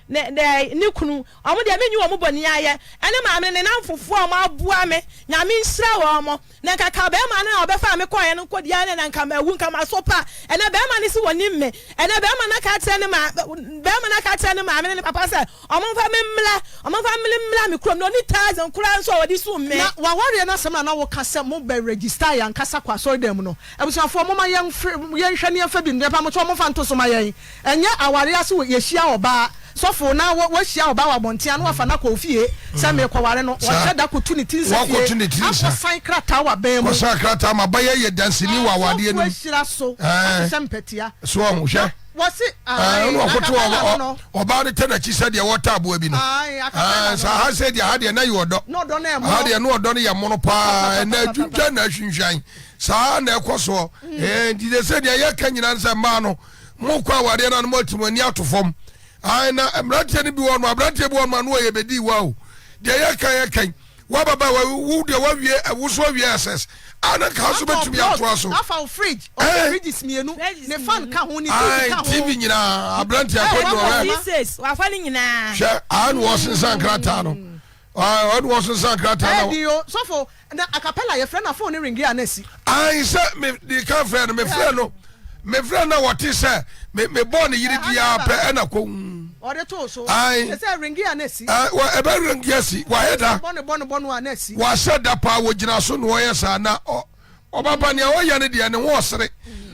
S14: ne kunu omo dia menyu omo boni aye ene ma me ne namfofo omo abua me nya me nhira wo omo na kaka be ma na obefa me koye no kodia ne na nka ma wu nka ma sopa ene be ma ne si woni me ene be ma na ka tere ne ma be ma na ka tere ne ma me ne papa se omo fa me mla me krom no ni 1000 kura nso wodi su me
S3: na wa ware na sema na wo kasa mo be register ya nkasa kwa so dem no ebusuafo mo ma yen hwe ne afa bi ndepa mo cho mo fa nto so ma yen enye aware ase wo yehia oba sofo na wo hia oba wa bontia na wafa na kwa ofie se me kware no wo heda kotu ni tinsa fie afa san krata wa ben mo
S4: ko san krata ma ba ye dansini wa wade no
S3: hira so se mpetia
S4: so ho hwe
S3: wasi
S4: no akoto oba de tenachi said ya water abo bi no sa ha said ya hade na yodo
S3: no do na
S4: hade no odo ne ya mono pa na adwudwa na ahwinhwan sa na ekoso di de said ya kanyina nsa ma no mo kwa wade na no multimoni atofom na emrate ne bi won abrate bi won ma no ye bedi wa o de ya kan wa baba wo de wa wie wo so wie access ana ka so betumi ato aso
S3: afa fridge o fridges mienu ne fan ka ho ni
S4: TV nyina abrante akodo
S14: wa fa ni nyina
S4: she an was san krata no what was san krata no
S3: dio so for na acapella ye friend na phone ringi anasi
S4: say me the ka friend me friend na what is say me born yiri dia pe na ko
S3: ore to so say ringi anasi
S4: wa ebe ringi asi wa heda
S3: bon anasi
S4: wa said that pa wo gina so no yesa na obaba ne o ya ne de ne wo sere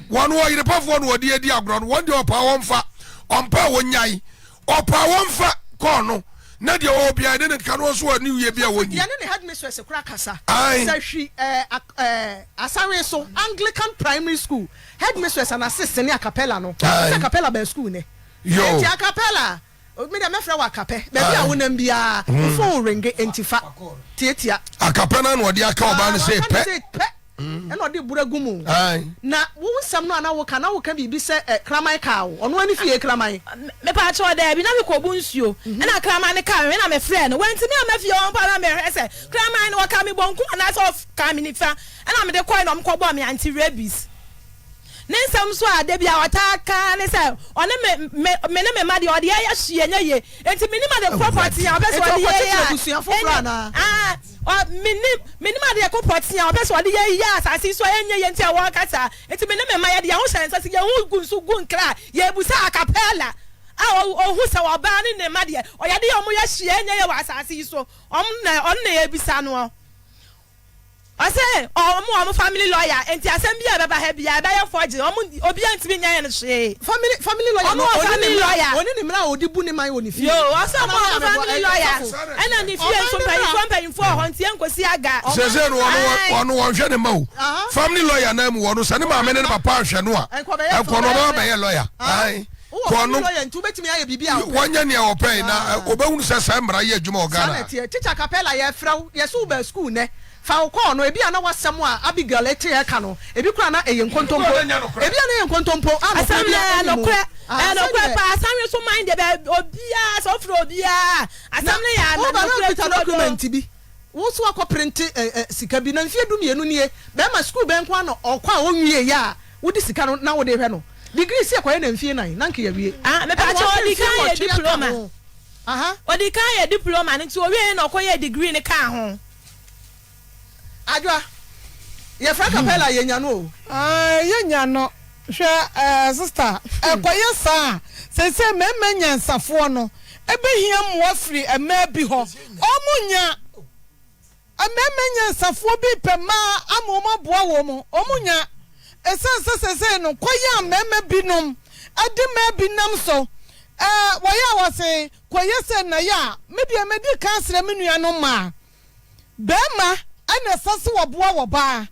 S4: won wo yire pafo no odi adi agro no won de opa won fa ompa wonyai opa won fa ko no na de obia de ne ka no so ani wie bia wonyi
S3: ya ne headmistress kura kasa say hwi asawe so Anglican primary school headmistress and assistant a cappella no say cappella ba school ne
S4: yo
S3: a cappella me de mefra wa cappe be bia wonam bia phone ring entifa tietia
S4: a cappella no de aka oba ne say pe
S3: and odi buragumu na wo nsam no ana wo ka bibi se kraman ka wo ono ani fie kraman
S14: me pa cho da bi na me ko bu nsuo na kraman ne ka me na me frɛ no wenti me ma fie on pa na me hwɛ kraman no ka me bonku na so ka me nifa na me de koi no mko bo me anti rabies ne nsam so ade bia wataka ne se one me ma de ode ya hye nya ye enti me ni ma de property ya be so ode ya minima de ko potia o person de ye asasi so enye ye ntia wo kasa enti me ma ye de ho hyan sase ye hu gunsu gun kra ye busa acapella o hu se wo ba ne ma de o ye de omo ye hye enye ye wa asasi so on na ye bisa no I say, oh, family lawyer, and Tiasambia, Baba Habia, by a forger, Obian to be Yan family lawyer, family lawyer, only now, Dibuni, my own. Yo, also family lawyer, and then if you paying for Hontianco Siaga,
S4: says one general family lawyer, name one, Sanima, men of Papa Chanua, and Konoba by a lawyer. Aye. One year or pay now, Obon says, Sambra, Jumoga,
S3: teacher Capella, yes, Uber school, ne. Fa no ebi ana wasam a Abigail etie ka no ebi kura na eye nkontompo ebi ana eye nkontompo
S14: asamle no kura pa asamle so mind de obia so fro obia asamle ya
S3: na document bi wo so akɔprint sika bi na mfie du mienu nie be ma school be nkwa no ɔkwa a onwie ya wo di sika no na wo de hwɛ no degree si akɔye na mfie nan na nka ya wie
S14: me pa cha odi kan ye diploma odi kan ye diploma nti owie na ɔkɔye degree ne ka ho
S3: Adwa ye fra capella ye nya no
S15: ye nya no hwe sister ekoye sa se memme nyansafo no ebehia mo afri ema bi ho omunya memme nyansafo bi pe ma amoma boa wo mo omunya ese no koye memme binom ade ma binam so waya wase koye se na ya medi kansere menua no ma bema ana sase woboa woba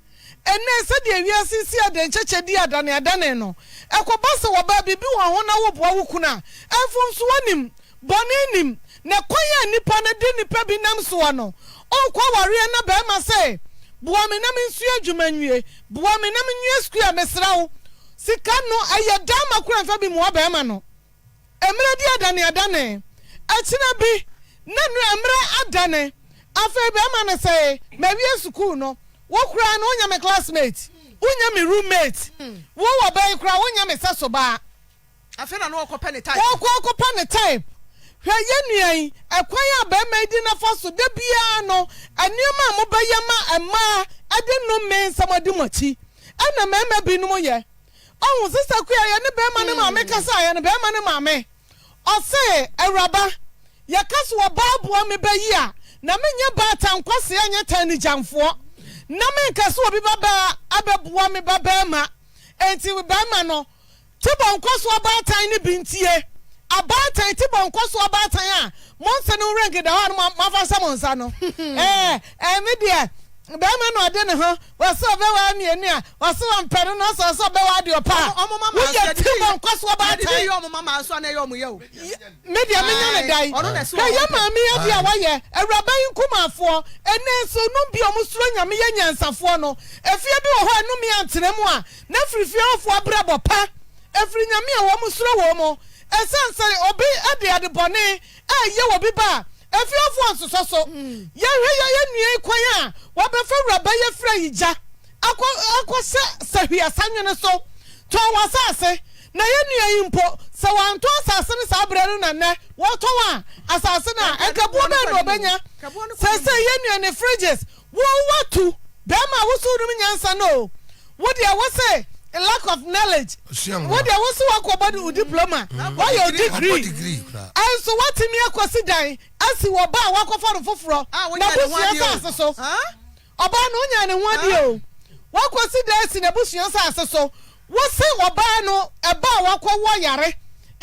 S15: ene se de wiase si ade ncheche di adane no ekoba se woba bibi wo ho na woboa wukuna efom so wanim bonenim na koya nipa na de nipa bi nam so no okwa ware na ba ma se boa me na mensu adwumanwie boa me na menwie skua mesrawo sika no ayedama kura fa bi mo ba ma no emre di adane achina bi nanu emre adane afa be ma na say ma wie school no wo kura no nya me classmate unya me roommate wo wo ba kura wo nya me saso ba
S3: afa na no okopa ne type
S15: wo okopa ne type hwe ye nuan akwan a ba ma di na fa so de bia no anema mo ba ye ma ema ade no me samadi mochi ana ma bi no ye ohun sister ku ya ne be ma ne ma me kasa ya ne be ma ne ma me o se awraba ya kaso wa baabo me ba yi a na menye bata nkwase anya tani jamfo na menkaso obi baba abeboa me baba ma enti we ba ma no tibo nkwaso abatan ni bintie abatan tibo nkwaso abatan a monse no range da ho ma fa sa monsa no me dia bɛrima no ɔde ne ho wɔsɛ ɔbɛwa mmienu a wɔsɛ ɔmpɛno no sɛ ɔsɛ ɔbɛwa de ɔpa woyɛ tibɔ nkɔ so media menya ne dan kɛyɛ maame adi a wɔyɛ awuraba yi nkumafoɔ ɛnɛ nso nom bi ɔmo soro nyame yɛ nyansafoɔ no efie bi wɔ hɔ ɛnom yɛ antena mu a na firifiefoɔ brɛbɔ pa efiri nyame a wɔmo soro wɔ mo ɛsan sɛ obi ade ade bɔne ɛyɛ wɔ bi ba efiefoɔ nsoso so yɛhwɛ yɛ nua kwan a wɔbɛfa awuraba yɛ fra yigya akɔ sɛ hwiasa nwene so tɔn wɔ asase na yɛ nua yi mpo sɛ wɔanto asase no saa berɛ no nanɛ wɔtɔn a asase no a ɛnkaboɔ bɛɛ na ɔbɛnya sɛ yɛ nua ne fridges wɔwatu bɛrima a wosow nom nyansa no wodeɛ wo se lack of knowledge wodeɛ wo se wakɔbɔ de wo diploma wɔyɛ wo degree ɛnso watumi akɔsi dan asi wɔ ba a wakɔfa no foforɔ na busua asase so ɔbaa no wonya ne ho adi o wakɔsi dan asi na busua asase so wose ɔbaa no ɛba a wakɔwɔ yare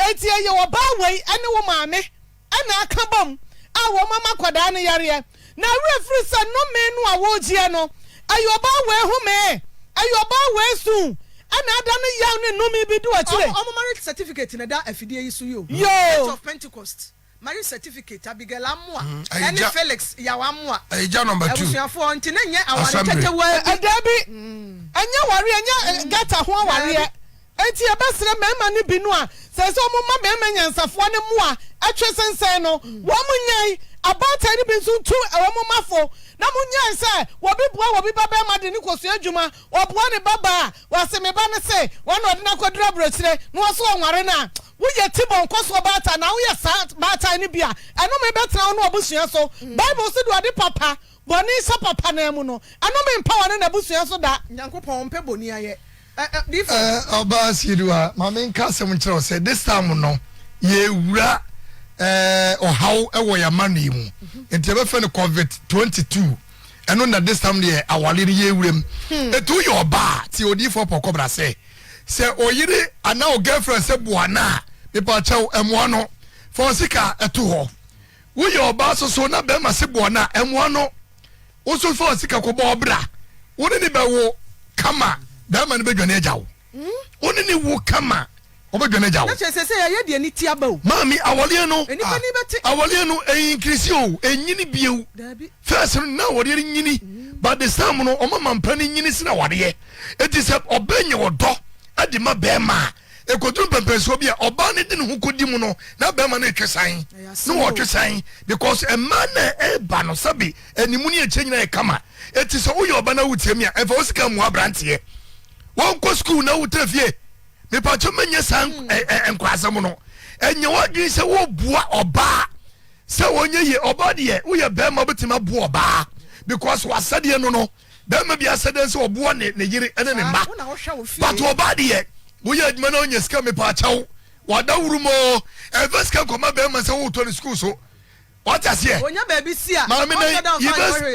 S15: eti ɛyɛ ɔbaa wei ɛne wo maame ɛna aka bom a wɔn mama kɔdaa no yareɛ na refri sɛ nnome no a wɔgyea no ɛyɛ ɔbaa wei home ɛyɛ ɔbaa wei su ɛna ada no yaw ne nnome bi do akyire
S3: ɔmo marriage certificate na da afidie yi so yo
S15: Church
S3: of Pentecost marriage certificate Abigail Amua ɛne Felix yawa Amua
S4: ɛgya number 2
S3: abusuafo nti na nyɛ aware tetewa
S15: ɛdabi ɛnyɛ ware ɛnyɛ gata ho aware enti ɛbɛsrɛ mɛma ne bi no a sɛ sɛ ɔmo ma mɛma nyansafoɔ ne mu a atwe sensɛn no wɔn mo nyai abata ne bi nso tu ɛwɔ mo mafo na mo nyai sɛ wɔbi boa wɔbi ba bɛma de ne kɔsua adwuma wɔboa ne baba wɔase me ba ne se wɔn ɔde na kɔdura aburokyire na wɔso ɔnware na woyɛ tibɔ nkɔsoɔ baata na woyɛ saa baata ne bi a ɛno me bɛtena wo no ɔbusua so bible so de ɔde papa bɔne hyɛ papa na mu no ɛno me mpa wɔne na abusua so da
S3: nyankopɔn mpɛ bɔne ayɛ
S8: ɔbaa siedua ma menka asɛm nkyerɛ wo sɛ this time no yɛwura ɔhaw ɛwɔ yɛ ama no yi mu nti yɛbɛfɛ no COVID-22 ɛno na this time deɛ awale no yɛwuram ɛti woyɛ ɔbaa ti odiyifoɔ pɔkɔbra sɛ ɔyere anaa o girlfriend sɛ boana a mepakyɛw ɛmoa no fa sika ɛto hɔ woyɛ ɔbaa soso na bɛrima sɛ boana a ɛmoa no wo so fa sika kɔbɔ ɔbra wo ne ne bɛwo kama bɛrima no bɛdwane agya wo wo ne ne wo kama ɔbɛdwane agya wo
S3: na kyerɛ sɛ yɛyɛ deɛ ne ti aba o
S8: maame awaleɛ no ɛyi nkirisi o ɛnyini bio first no na wɔdeɛ no nyini but the time no ɔmama mpa no nyini sena wadeɛ ɛti sɛ ɔbɛnyɛ wɔdɔ ade ma bɛrima a ɛkɔduru mpɛmpɛnsoɔ bi a ɔbaa no de ne ho kɔdi mu no na bɛrima no ɛtwe san na wɔtwe san because ɛma na ɛba no sɛbe animu ne ɛkyɛ nyina ɛkama ɛti sɛ woyɛ ɔba no wotiam a ɛmfa wo sika mmoa aberanteɛ wɔnkɔ school na wotera fie mepakyɛ manyɛ saa nkwasɛm no ɛnyɛ woadwene sɛ woboa ɔbaa sɛ wɔnyɛ ye ɔbaa deɛ woyɛ bɛrima wobɛtumi aboa ɔbaa because wasɛdeɛ no bɛrima bi asɛdeɛ sɛ ɔboa ne yere ɛne ne mma but ɔbaa deɛ woyɛ adwuma na ɔnyɛ sika mepakyɛw wada wuru mɔ ɛfɛ sika nkɔma bɛrima sɛ wotɔ ne school so wata seɛ maame na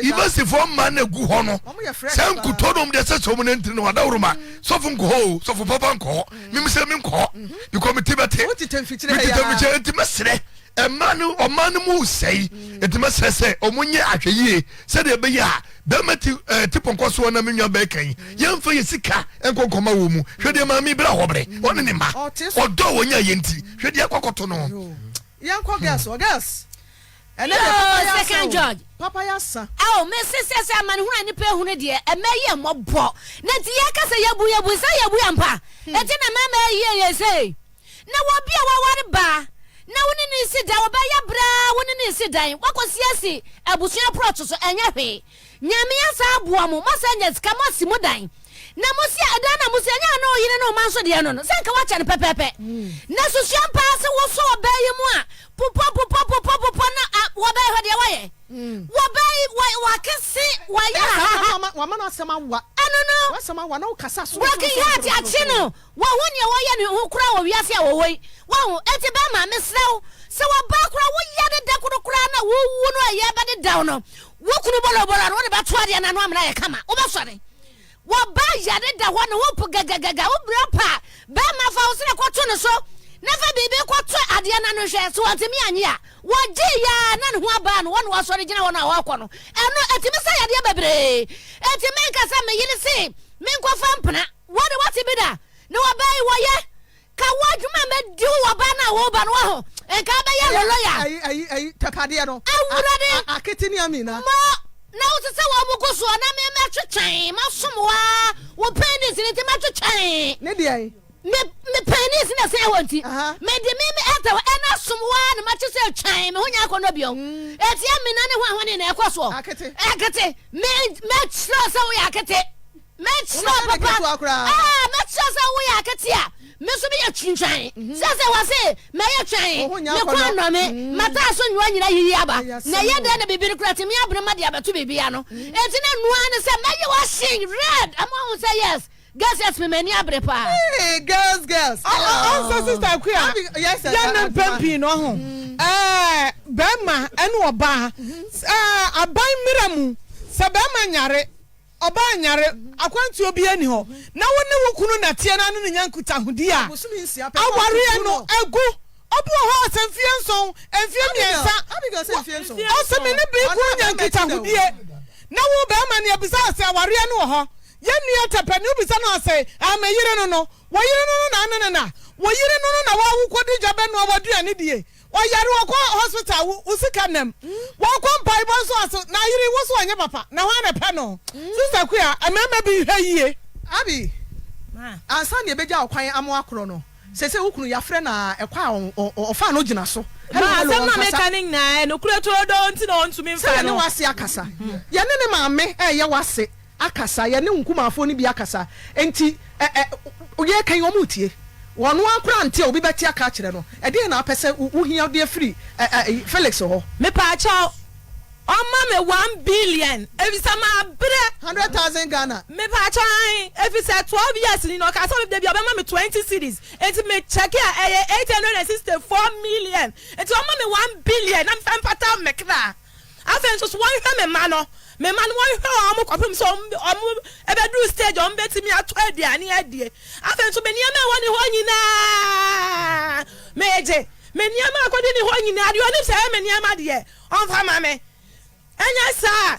S8: yibasifoɔ mma na egu hɔ no sɛ nkutɔ nom deɛ sɛ sɔmu ne ntiri no wada wuru ma sɔfo nkɔ hɔ sɔfo papa nkɔ hɔ mimi sɛ mi nkɔ hɔ because mi ti bɛ te mi ti tɛ nfikyire nti mɛ srɛ ɔma no mu sɛyi nti mɛ srɛ sɛ ɔmo nyɛ ahwɛ yie sɛdeɛ ɛbɛyɛ a bɛrima ti pɔnkɔ soɔ na mi nua bɛɛ kan yɛnfa yɛ sika nkɔ nkɔma wɔ mu hwɛ deɛ maame bɛrɛ ahɔbrɛ ɔne ne ma ɔdɔ wɔ nyɛ yɛ nti hwɛ deɛ akɔkɔtɔ no.
S3: yɛnkɔ gas
S7: second judge
S3: papa yasa
S7: awo me sese amane hu ani pe hu ne de e meye mobɔ na ti yaka se yabu sa yabu yampa eti na mama ye say na wo bia wa ware ba na woni ni si da wo ba ya bra woni ni si dan wakosi asi abusua prot so enya hwe nyame yasa aboa mo masa nya sika mo si mo dan na mo si ada na mo si nya no yire no man so de no se nka wacha ne pepepe na susua pa se wo so ba yi mu a popo na wo ba ho de waye wo ba wa kesi wa ya
S3: wa ma na sema wa
S7: anono
S3: wa sema wa na ukasa so
S7: working hard ya chino wa ho ne wo ye ne ho kura wo wiase a wo woi wa ho eti ba ma mesrew se wa ba kura wo ya de dekuru kura na wo wu no ya ba de down no wo kunu bolo no ne ba to ade na no amna ye kama wo ba sore wo ba ya de da ho ne wo pu gagaga wo bra pa ba ma fa wo se ko to ne so never be quite Adiana no share so at me and ya. What dear, none who ban one was original on our walk on. And at him say a dear baby. At him make us a million say, Minko Fampana, what's it be that? No, I buy why. Kawa Juma do a banner woban waho. And Kabaya lawyer.
S3: I Tapadiano.
S7: I
S3: Ketinia Mina.
S7: Now it's a woman goes on a match chain. Masumwa, what pennies in it, match chain.
S3: Maybe
S7: me pennies in a sewanti. Made the meme after and ask someone matches a chain when you are going to be on. It's Yamin and in a crosswalk. Akate, match so we akate. Match so papa. Match so we akatia. Miss me a chinchain. Says I was it, may a chain. No one me, Matason, when you yaba. Nay, then a bureaucrat, me up Madia to be piano. It's in one said, may you are seeing red. I'm almost say yes. Girls, yes, me many abrepa.
S3: Hey, girls.
S15: Oh, sister, queer.
S3: Yes,
S15: Yan Pempi, no. Bema, and Oba. A buy Miramu. Sabama Yare. Oba nyare akwanti obi ani ho na woni wokunu na tie na no nyankuta hudia aware no egu obo ho asemfie nson enfie miensa oseme ne bi ku nyankuta hudie na wo be ma ne abisa ase aware no ho ye nua tepe ne obisa no ase ameyire no wo yire no na wo yire no na wa wo kodi jabe no waduane die oyare wo hospital usika nem wo ko mpai bo so aso na yiri wo so anye papa na ho na pe no sister kuya amema bi hwayie
S3: abi ansa ne beja okwan amo akro no sese wukunu ya frɛ na ekwa ofa no gina so
S14: ma asem na mechanic na no kure to do nti na ontumi mfa
S3: no wase akasa ye ne maame ye wase akasa ye ne nkumafo ni bi akasa enti ye kan omutie wonu akura nte obi beti aka kire no e de na apese uhia de free Felix ho
S14: me pa cha Oma me 1 billion. Every sama bre
S3: 100,000 Ghana.
S14: Me pa cha every say 12 years ni no ka so be be me 20 cities. Enti me check here 864 million. Enti oma me 1 billion. I'm fan pata me kra. Afen so one hwe me ma no. Me man one hwe omo kopem so omo e be do stage omo betimi ato aduane adie. Afen so me niam e woni ho nyina. Meje. Me niam akodi ni ho nyina ade oni se me niam ade. On fa ma me. Enya sa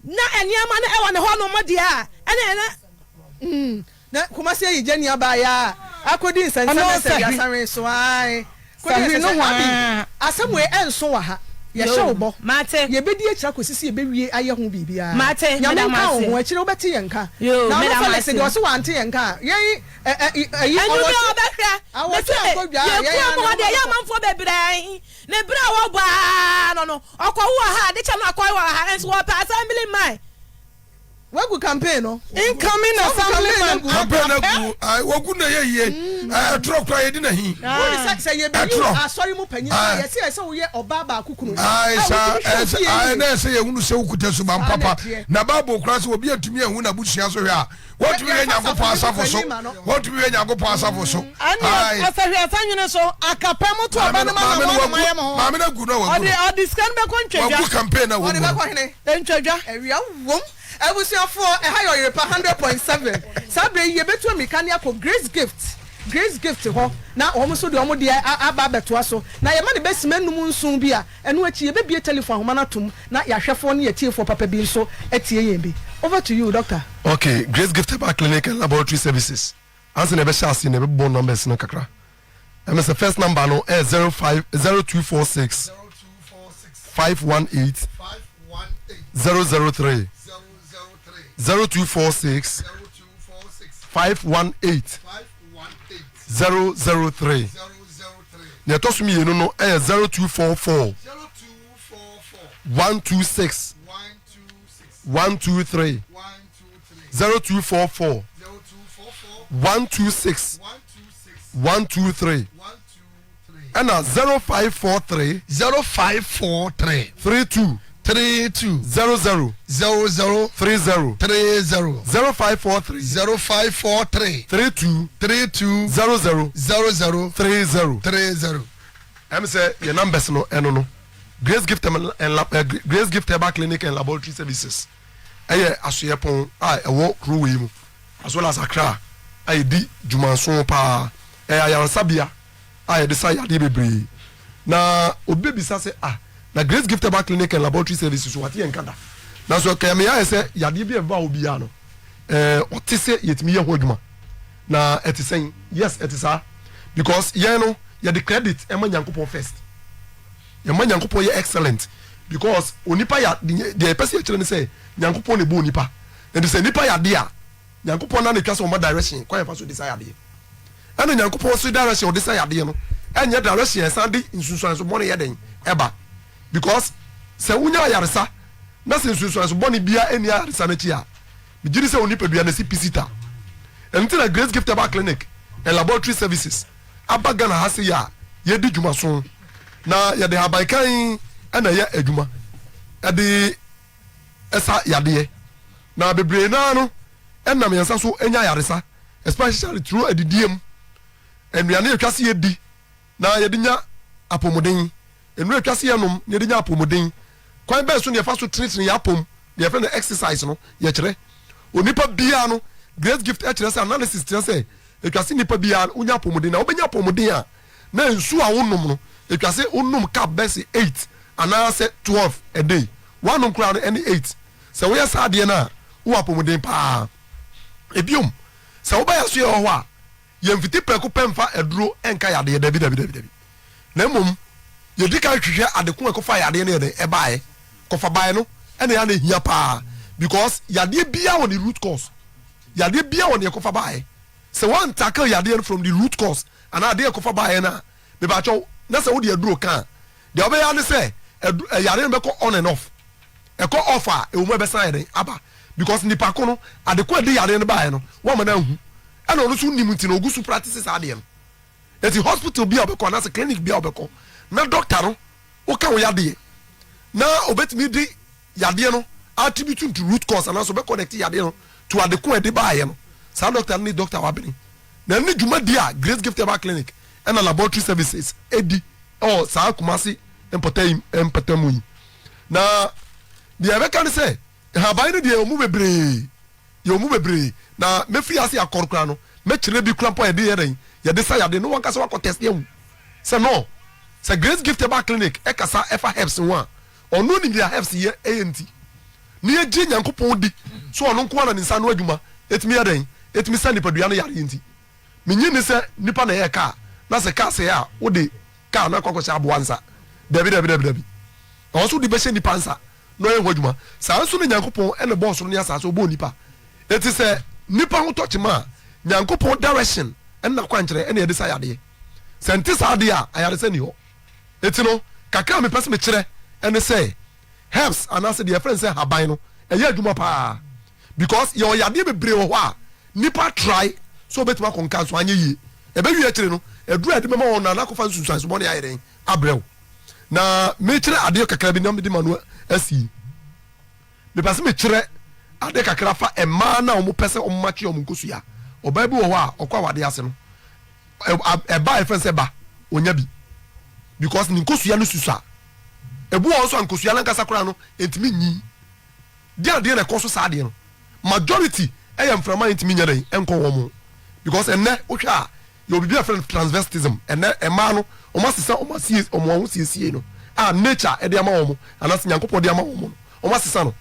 S14: na eniama na ewa ne ho no mode a ene
S3: na kuma se yije ni aba ya akodi nsansa na se ya sanwe so ai kodi no wa asemwe enso wa ha ye hye obo
S14: mate
S3: ye bedi akira kosisi ye bewie aye ho bibia
S14: mate
S3: nyame ka ho akira obeti ye nka na me fa se de so wa ante ye nka ye
S14: ayi obekra
S3: awoti akodwa
S14: ye ku mo de ya manfo bebre ne bra wo ba no okwo ha de chama akwa wa ha enso wo pa assembly man
S3: wagu campaign no
S15: incoming assembly man
S4: campaign agu wagu na ye tro kra ye di na hi
S3: woni say ye be you asori mu panyin ye say wo ye oba ba akukunu
S4: ai na say ye hunu se ukuta so ban papa na babo kra se obi atumi ehun na busia so hwe a wotumi ye nyago pa asafo so wotumi ye nyago pa asafo so
S15: ai asahwe asanwene so akapam to oba na
S4: ma na gu no wagu
S15: odi scan be ko ntwadwa
S4: wagu campaign na wagu
S3: odi be ko hene
S15: ntwadwa
S3: ewia wom ebusiafo ehayo yerepa 100.7 sabre ye betu amikania ko Grace Gift ho na omo so de omo de aba beto aso na ye ma ne besima num nsun bi a eno achi ye bebie telephone homa na tom na ya hwefo ne yetiefo papa bi nso etie yen bi over to you doctor.
S16: Okay, Grace Gift Bar Clinic and Laboratory Services answer ne be shasi ne be bon numbers no kakra the first number no 0246 518 003 0246 518 003 ne to sumi yenu no 0244 126 123 0244 126 123 and 0543 32 00 30 0543 32 00 30 I'm say your numbers no eno no Grace Gift Bar Clinic and Laboratory Services eye asoyepon e wo Kruwe mu as well as Accra di jumanso pa ayansabia I decide yade bebree na obi bisa say na Grace Gift Herbal Clinic and Laboratory Services what yen kada na so ka me ya say yade bi e ba obi ya no o te say yetimi ye ho adwuma na etisen yes etisa because yen no ye the credit e ma Nyankopon first ye ma Nyankopon ye excellent because onipa ya the person kire ne say Nyankopon ne bo onipa and say nipa ya de a Nyankopon na ne twa so ma direction kwa ye fa so desire de ana Nyankopon so direction o desire de no enye direction san de nsunsuan so mo ne ye den eba because se unya yaresa na se nsunsuan so boni bia eni yaresa na chi a me giri se onipa bia na si pisita enti na Grace Gift Herbal Clinic and Laboratory Services abaga na hase ya ye di dwuma so na ye de habai kan ana ye adwuma ade esa yade na bebre na no enam yensa so enya yaresa especially through adidiem enduane atwase ye di na ye de nya apomodin enure atwase ye nom ye de nya apomodin kwan be so ne fa so tritri ya pom ye friend exercise no ye kire onipa bia no Grace Gift HRS analysis tell say atwase nipa bia unya apomodin na obenya apomodin a na nsu a wonom no atwase onum cap besi 8 ana say 12 a day one kura no any 8 so we sa de na wo apomodin pa ebiom so wo ba ya so ye ho a ye mfiti preko pemfa eduro enka yade dabi na mom ye dika hwehwe adekun ekofa yade ne de ebae kofa bae no ene ya na hia pa because yade bia on the root cause yade bia on the kofa bae so one tackle yade from the root cause and ade kofa bae na be ba cho na se wo de eduro kan de obeya ne se yade be ko on and off e ko offer e wo me be san yade aba because nipa ko no adekun de yade ne bae no wo ma na hu ana ono so nimuti na ogusu practices ade no eti hospital bia obekọ na se clinic bia obekọ na doctor no o ka wo yade na obetimi di yade no attribute to root cause and so be connect yade no to adekun de baaye no sa doctor ni doctor wabeni na ni dwuma dia Grace Gift Herbal Clinic and Laboratory Services edi sa Kumasi empatamu na dia be kan say ha bae no dia omu bebre na mefi ase akorkra no me kire bi krampo yede yeren yede sa yade no wanka se wa contest yam se no se Grace Gift Herbal Clinic e kasa efa helps one onu ni dia helps ye ANT ni e gi Nyankopon di so onu nko na nsa no adwuma etimi yeden etimi sa nipa dua no yare enti menyi ni se nipa na ye ka na se ka se ya wo de ka na kwakọ se aboansa dabi also di be se nipa nsa no ye hwadwuma sa nso ni Nyankopon e ne boss no ni asa so bo nipa eti se nipa ho touch ma Nyankopon direction en na kwankere en ye de sa yade senti sa ade a ayare se ni ho eti no kakra me pese me kire en say helps and as the friend say haban no e ye adwuma pa because your yade bebre ho a nipa try so betima konka so anye yi e be wi akire no edura de mema wona na kofa nsunsan so bone ayeren abrew na me kire ade kakra bi na me de manu asi me pese me kire ade kakra fa ema na omo pese omo machi omo nkosua oba bi wo ho a okwa wade ase no e ba e fense ba onya bi because ni nkosua no susa ebu wo so nkosua na nkasa kora no entimi nyi dia de na koso sa de no majority e yam from entimi nya den enko wo mo because enne wo hwa you be friend transvestism enne ema no omo sesa omo sie omo ho sie no nature e de ama wo mo anas Nyankopon de ama wo mo omo sesa no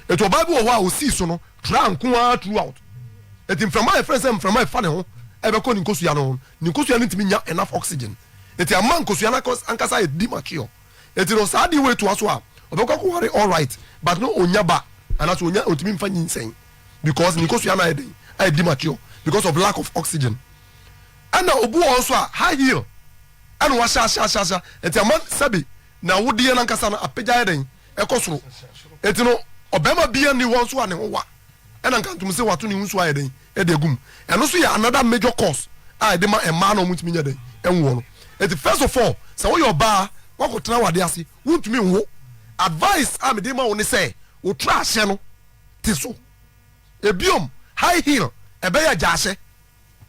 S16: eto bible wo a o si so no tra nko a throughout etim from my friends em from my fan ho e be ko ni nkosua no ni nkosua no ntimi nya enough oxygen eti ama nkosua na ankasa e di mature eti no sa di way to aso a obekọ ko worry all right but no onya ba anas onya otimi mfa nyinsen because ni nkosua na e di mature because of lack of oxygen and obu also a high heel and wa sha eti ama sabi na wodie na ankasa na apegya eden e kosoro eti no obema bia ni won so ane ho wa ena nkantum se wato ni nso ayeden e de gum eno so ya another major cause a de ma ema no mutumi nya den enwo no eti first of all say wo your ba wako tra wade ase wuntumi nwo advice am de ma woni say wo tra ahye no ti so ebiom high heel e be ya jaase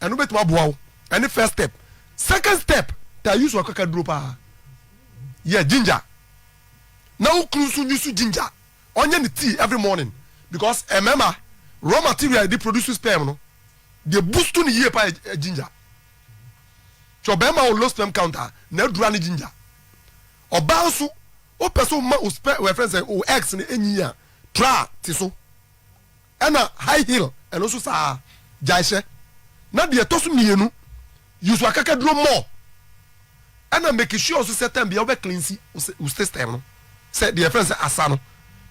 S16: eno betuma boa wo any first step second step ta use wakaka duro pa yeah ginger now cruise use ginger onye ni tea every morning because remember raw material they produce sperm no they boost to the year pa ginger so be ma o low sperm count na dura ni ginger oba so o person ma o sperm we friends say o x ni enyi a tra ti so ena high heel eno so sa jaise na de to so mienu yusu akaka duro mo ena make sure so certain be o be cleanse o system no say the friends say asano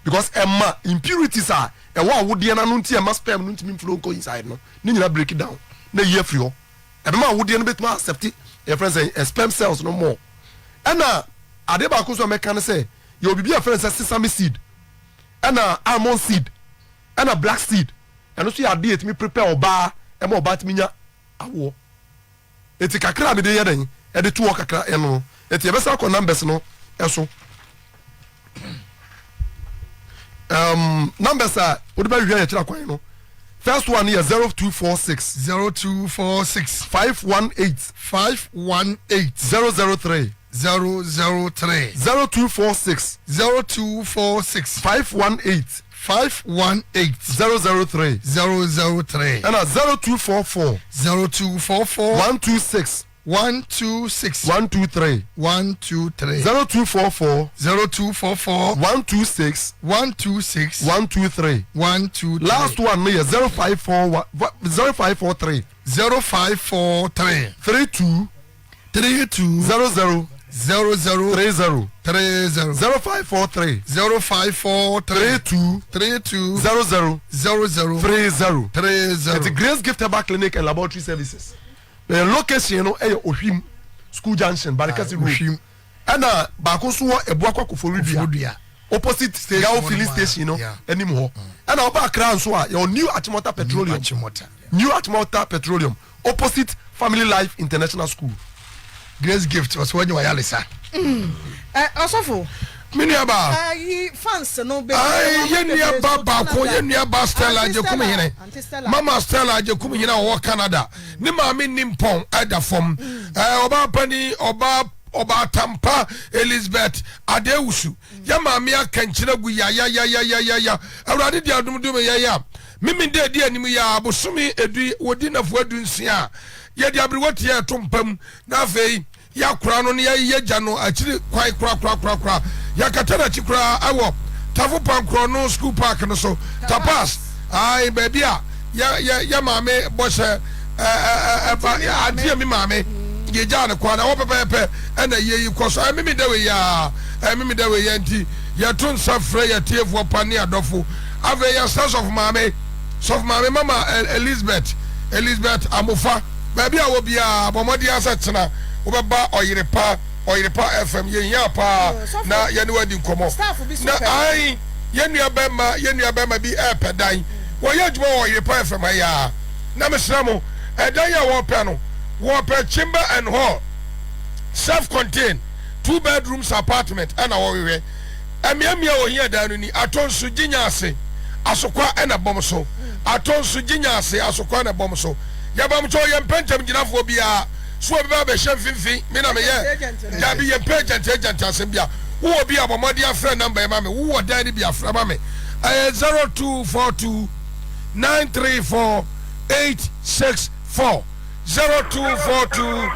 S16: because emma impurities are e wa wo de na no nti emma sperm no ntimi flow go inside no ni nyina break it down na ye free ho e be ma wo de no betuma accept your friends say sperm cells no more ena ade ba ko so me kan say your bibi your friends say sesame seed ena almond seed ena black seed eno so ya de etimi prepare oba e ma oba timi nya awo eti kakra me de ye den e de tuo kakra eno eti e be sa ko numbers no eso numbers are what about you here no first one here 0246 518 003 0246 518 003 and 0244 126 123 0244 126 123 last one me 0543 32 00 0030 0543 32 00 0030 it's a Grace Gift Herbal Clinic and Laboratory Services. The location no Ohim School Junction Barikasi Ohim ana ba ko so ebuakwa Koforidua opposite Gao filling station no anymore ana oba Accra so a your new Achimota Petroleum new Achimota Petroleum opposite Family Life International School. Grace Gift was when you were Yalisa.
S3: Osofo
S4: Miniaba
S3: fans no be
S4: yenia baba ko yenia ba Stella je kum hene mama Stella je kum hene wo Canada ni maami nimpon ada fom oba pani oba Tampa Elizabeth Adewusu ya maami akankyira gu ya awrade dia dum ya mimi de animu ya abosumi edu wodi nafo adunsia ye dia abriwoti ya tompam na afei ya kura no ne ya gya no akiri kwai kura ya katana chikura awo tafu pankro no school park no so tapas ai baby ya mame bose ya adie mi mame ye gya no kwa na wo pepepe na ye koso mimi de we ya nti ya tun safre ya tiefu pani adofo ave ya sons of mame mama Elizabeth amofa baby awo bia bomodi asatena obaba oyirepa FM yenya pa na yene wadi nkomo na ai yenua bema bi epedan wo yedwuma oyirepa FM ya na mesramo edan ya wo pe no wo pe chamber and hall self contained 2 bedrooms apartment ana wo wewe amiamia wo hia dan no ni atonsu ginya ase asokwa ana bomso atonsu ginya ase asokwa na bomso yabamcho yempentem ginafo bia so be ba shem finfin me na me ye ya bi ye agent asembia wo bi abomodi afra number ma me wo dan ni bi afra ma me 0242 934 864 0242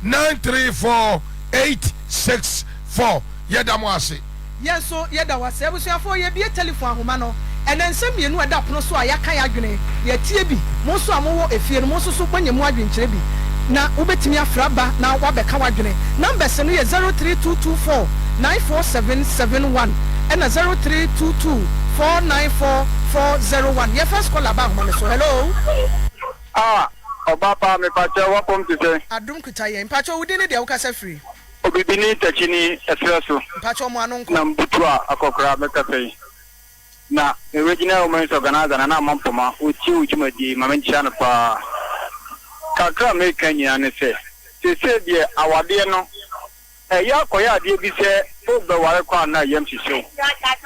S4: 934 864 yeda mo ase
S3: yeso yeda wase abusuafo ye bi telephone ahoma no enen nsem yenu ada pono so ayaka ya dwene ye tie bi mo so amowo efie no mo so so kwanyemu adwenkyere bi na ubetimi afraba na wabeka wadwene numbers no ye 03224 94771 and 03224 494401 your first call about money so hello
S6: Obapa me pacha welcome to say
S3: adum kutaye mpacho udini de ukasa free
S6: obibini tachini espresso
S3: mpacho mo anonko
S6: na mbutua akokra me cafe na original women's organizer na mampoma uchi uchumadi mamenchana pa kakra me kanya ne se die awade no ya koya de bi se o be ware kwa na yam sisio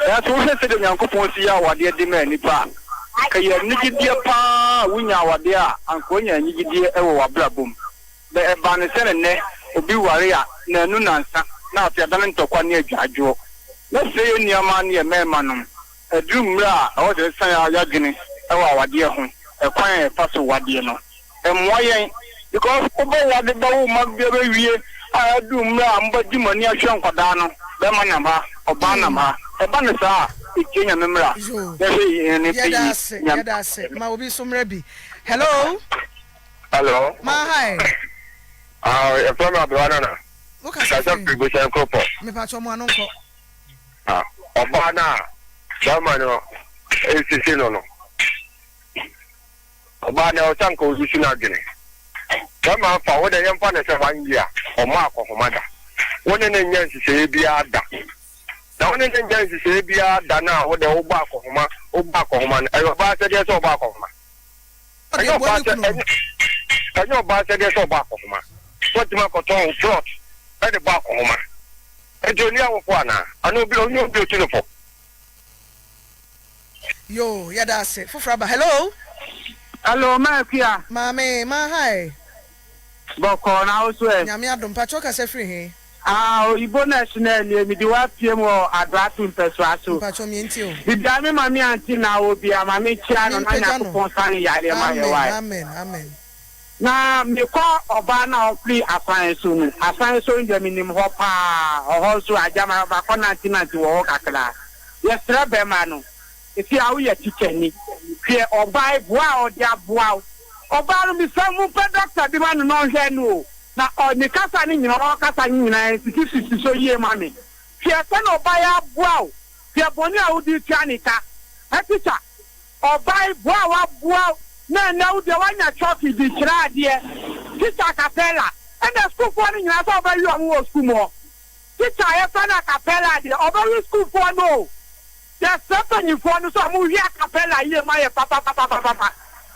S6: ya so se de nyankopon si ya awade de ma nipa kaya nigidie pa wunya awade a ankonya nigidie ewo wabrabom be e ba ne se ne obi ware a na nu nansa na afia dan ntokwa ne adwajo na se ye niama ne mema no edumra a o de san ya gene ewo awade ho e kwan e paso wade no emoyen because obo ya de ba wo ma bi be wie a du mra amba di mani a hwe nkoda no be ma na ba oba na ma e ba ne sa ikenya memra
S3: Yadase ma obi sumre bi hello ma hi
S6: e from Abwana
S3: okay sa
S6: fi go shan kopo
S3: me pa cho mo anonko
S6: oba na chama no esi no oba na o tanko usu na gene kama fa wo de yemfa na se wangia o ma akohomada woni ne nyansi se bia da na woni ne nyansi se bia da na wo de wo ba akohoma na ayo ba se de so ba akohoma ayo ba se de so ba akohoma what ma ko ton plot e de ba akohoma e joni awo fo ana anu bi onyo bi o ti fo
S3: yo Yadase fufraba hello
S6: ma kia
S3: mame ma hi
S6: boko na oso e
S3: nyame adom pa choka se free he
S6: Ibo national ni mi di wa PM o adratu mpeso aso
S3: pa cho mi enti o
S6: bibia me mami anti na obi amami chia no na nya ko san yare ma ye wa
S3: amen
S6: na me ko oba na ofri afan so nje minim ho pa ho so ajama ba ko na tinanti wo kakra yesra be ma no ifi awu ye tikeni fie oba boa o dia boa oba no mi samu pe doctor bi ma no hwe no na oni kasa ni nyina o kasa nyina sisi so yie ma me fie se no oba ya boa o fie boni a udi tianika eticha oba boa wa boa na udi wanya choki di kira de ticha kapela and school for ni nyina so oba yi o school mo ticha ya sana kapela de oba yi school for no ya sepa ni for no so mu wi kapela yie ma ye papa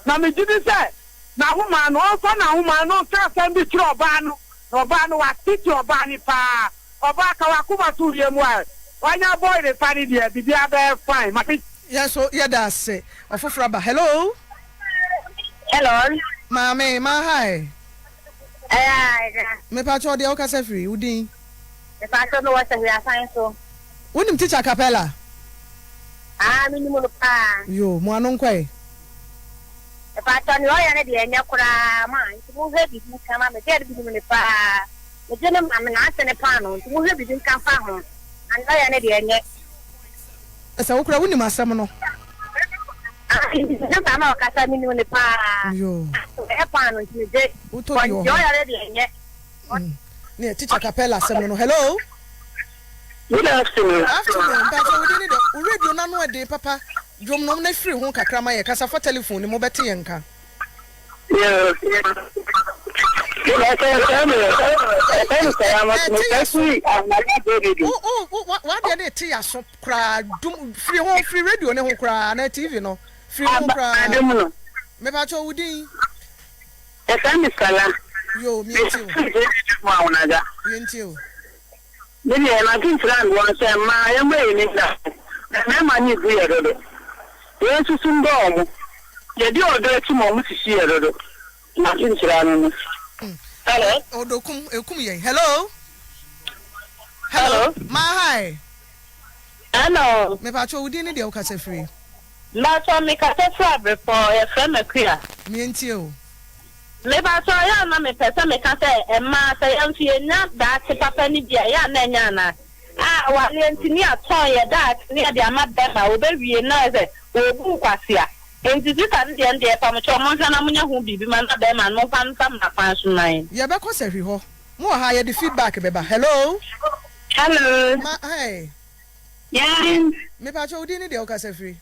S6: na me jidi se na huma no so na huma no ka sembi kiro oba no wa titi oba ni pa oba ka wa kuma tu ye mu a wanya boy de fani de bibia be fine ma
S3: yeah so Yadase ofofraba hello mame ma hi me pa cho de o ka se free udin
S17: me pa cho no wa se ya fine so
S3: unim teacher capella
S17: minimum pa
S3: yo mo anonkwa
S17: e pa cho ni o ya ne de enya kura ma ntimu he bi kama me de bi ni pa me je ne ma me na se ne pa no ntimu he bi kan fa ho an o ya ne de enya
S3: esa wo kura unim asem no
S17: na pa ma ka sa minimum ni pa
S3: yo
S17: e pa no ntimu je
S3: uto yo
S17: ya ne de enya
S3: ne teacher capella asem no hello
S6: good afternoon
S3: but we didn't radio na no de papa drum no na free ho kakra ma ye kasa for telephone ni mo bete ye nka what dey te ya so kra dum free radio ne ho kra na TV no free ho kra me ba cho udin
S6: e fa mi sala
S3: yo mi ti o
S6: Nini na kintra ndo se ma ya mwe ni da. Na ma ni bu ye dodo. Ye susu ndo omo. Ye di odo ti mo mu sisi ye dodo. Na kintra no. Hello.
S3: Odokum ekum ye. Hello. Ma hi.
S17: Hello.
S3: Me pa cho udi ni de o ka se free.
S17: Ma cho me ka se free be for e free me kwia.
S3: Mi enti o.
S17: Me ba so ya na me pese me ka se e ma se ya mfie nya da ti papa ni bia ya na nya na wa le ntini aton ye da ni de amada ma wo be wie na se wo bu kwase a enti ti kan de ende pa mo cho mo na mo nya hu bibi ma na be ma no pa ntam na pa so nan
S3: ye be ko se hwi ho mo ha ye de feedback be ba hello ma hey
S17: yeah
S3: me pa cho udi ni de o ka se free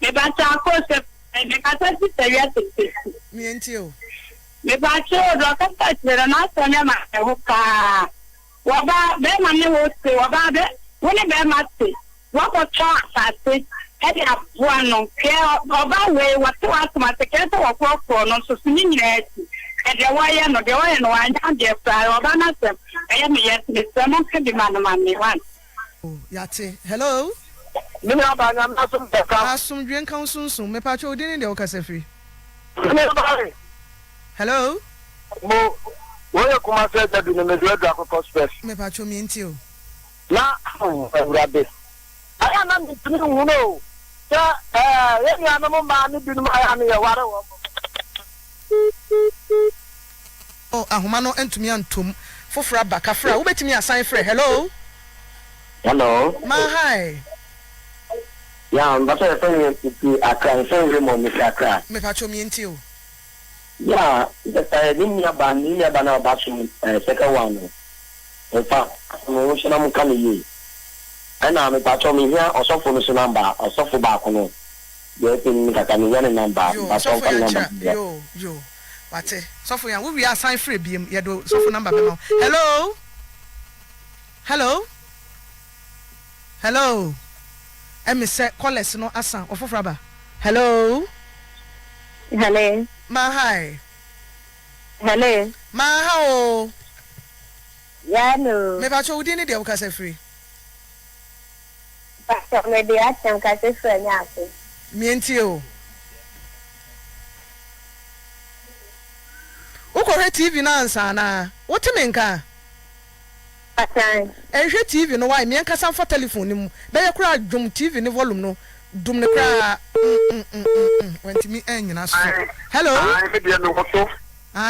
S17: me ba cha ko se me ka se ti ya ti
S3: mi enti o
S17: me ba cho do ka ta tira na so nya ma ho ka wa ba be ma ni ho se wa ba be woni be ma se wa ko cho asase e di abuan no ke o ba we wa to asmate ke to wa ko no so sini nyina ati e de wa ye no wa nya de fra wa ba na se e me ye se se mo ke di ma no ma ni wan
S3: yate hello
S6: me na ba na asum de ka
S3: asum dwen kan sunsun me pa cho udi ni de o ka se free hello
S6: mo wo ye kuma se da bi me do akoko space
S3: me pa cho mi enti o
S6: na urabe aya na mi tuni hu no ya ye ni anu mo ma ni bi no aya ni ye ware wo
S3: oh ahoma no entumi antom fofora ba kafra wo betimi asan frɛ hello
S18: hello
S3: hi
S18: yeah but I think I can say me kakra
S3: me pa chomi enti o
S18: yeah the ninya ba na ba so second one in fact no shona mu kan yi ana me pa chomi here osofo no so number osofo ba ko no ye tin kaka ni yan number ba so kan number
S3: yo wate sofo yan we assign free biem ye do sofo number be no hello emi se callers no asan ofofra ba hello ma hi ma how
S17: ya no
S3: me ba cho udi ni de ka se free
S17: ba so me de asan ka se free nya ko
S3: mienti o ukore TV na ansa na wotime nka
S17: atan
S3: ehwe TV no why me nka sam for telephone ni mu be ye kura dum TV ni volume no dum ne kura wenti mi enyina so hello
S6: me de no ko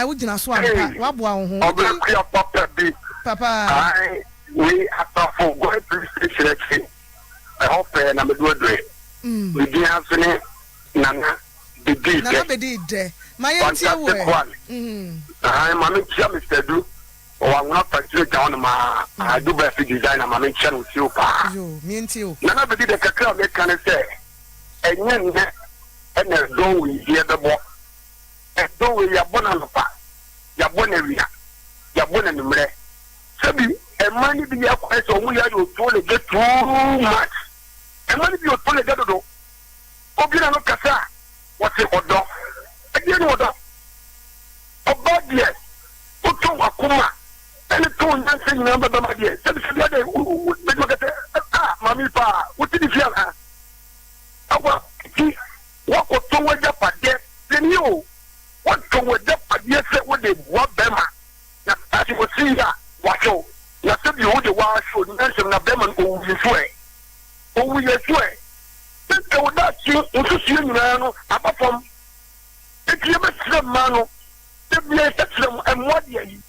S3: wo gina so ampa wa boa wo ho
S6: obia papa bi
S3: papa
S6: we have to go to the I hope na me do we dey having nana
S3: bedi de my auntie we
S6: mama chia Mr. Du o wana factory down ma I do best design mama chia no si opa
S3: yo me auntie o
S6: nana bedi de kakra me kan say enye nne ena don we here the bo e don we ya bona no pa ya bona ria ya bona nimre sabi e mani bi ya kwa so mu ya yo to le get too much e mani bi o to le get do obina no kasa what say odo e dey no odo obadie o to akuma ene to nyanse nyina baba ma die sabi sabi ade me do kete mami pa what did you feel awa ti wa ko to wa japa de ni o wa to wa japa de se wo de wa bema na ati wo si ya wa cho na sabi wo de wa show na se na bema ko wi fue o wi ye fue te wo da ti o su si nyina no apapom e ti be sire ma no te bi e sire mo de yi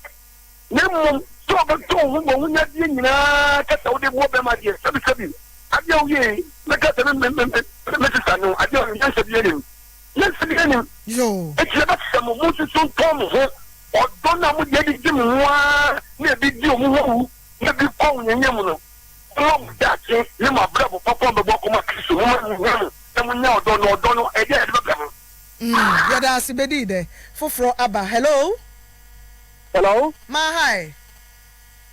S6: ne mo to ba to wo nya de nyina ka ta wo de wo bema de sabi ade o ye me ka te me sisa no ade o nya se bi enim nya se bi enim
S3: yo
S6: e ti ba se mo mu so to mo ho odo na mo de di mu wa na bi di o mu ho na bi ko nya mu no o da che ne ma brabo papa be boko ma kristo mo ma nya e mo nya odo no e de be be
S3: ya da sibedi de foforo aba hello ma hi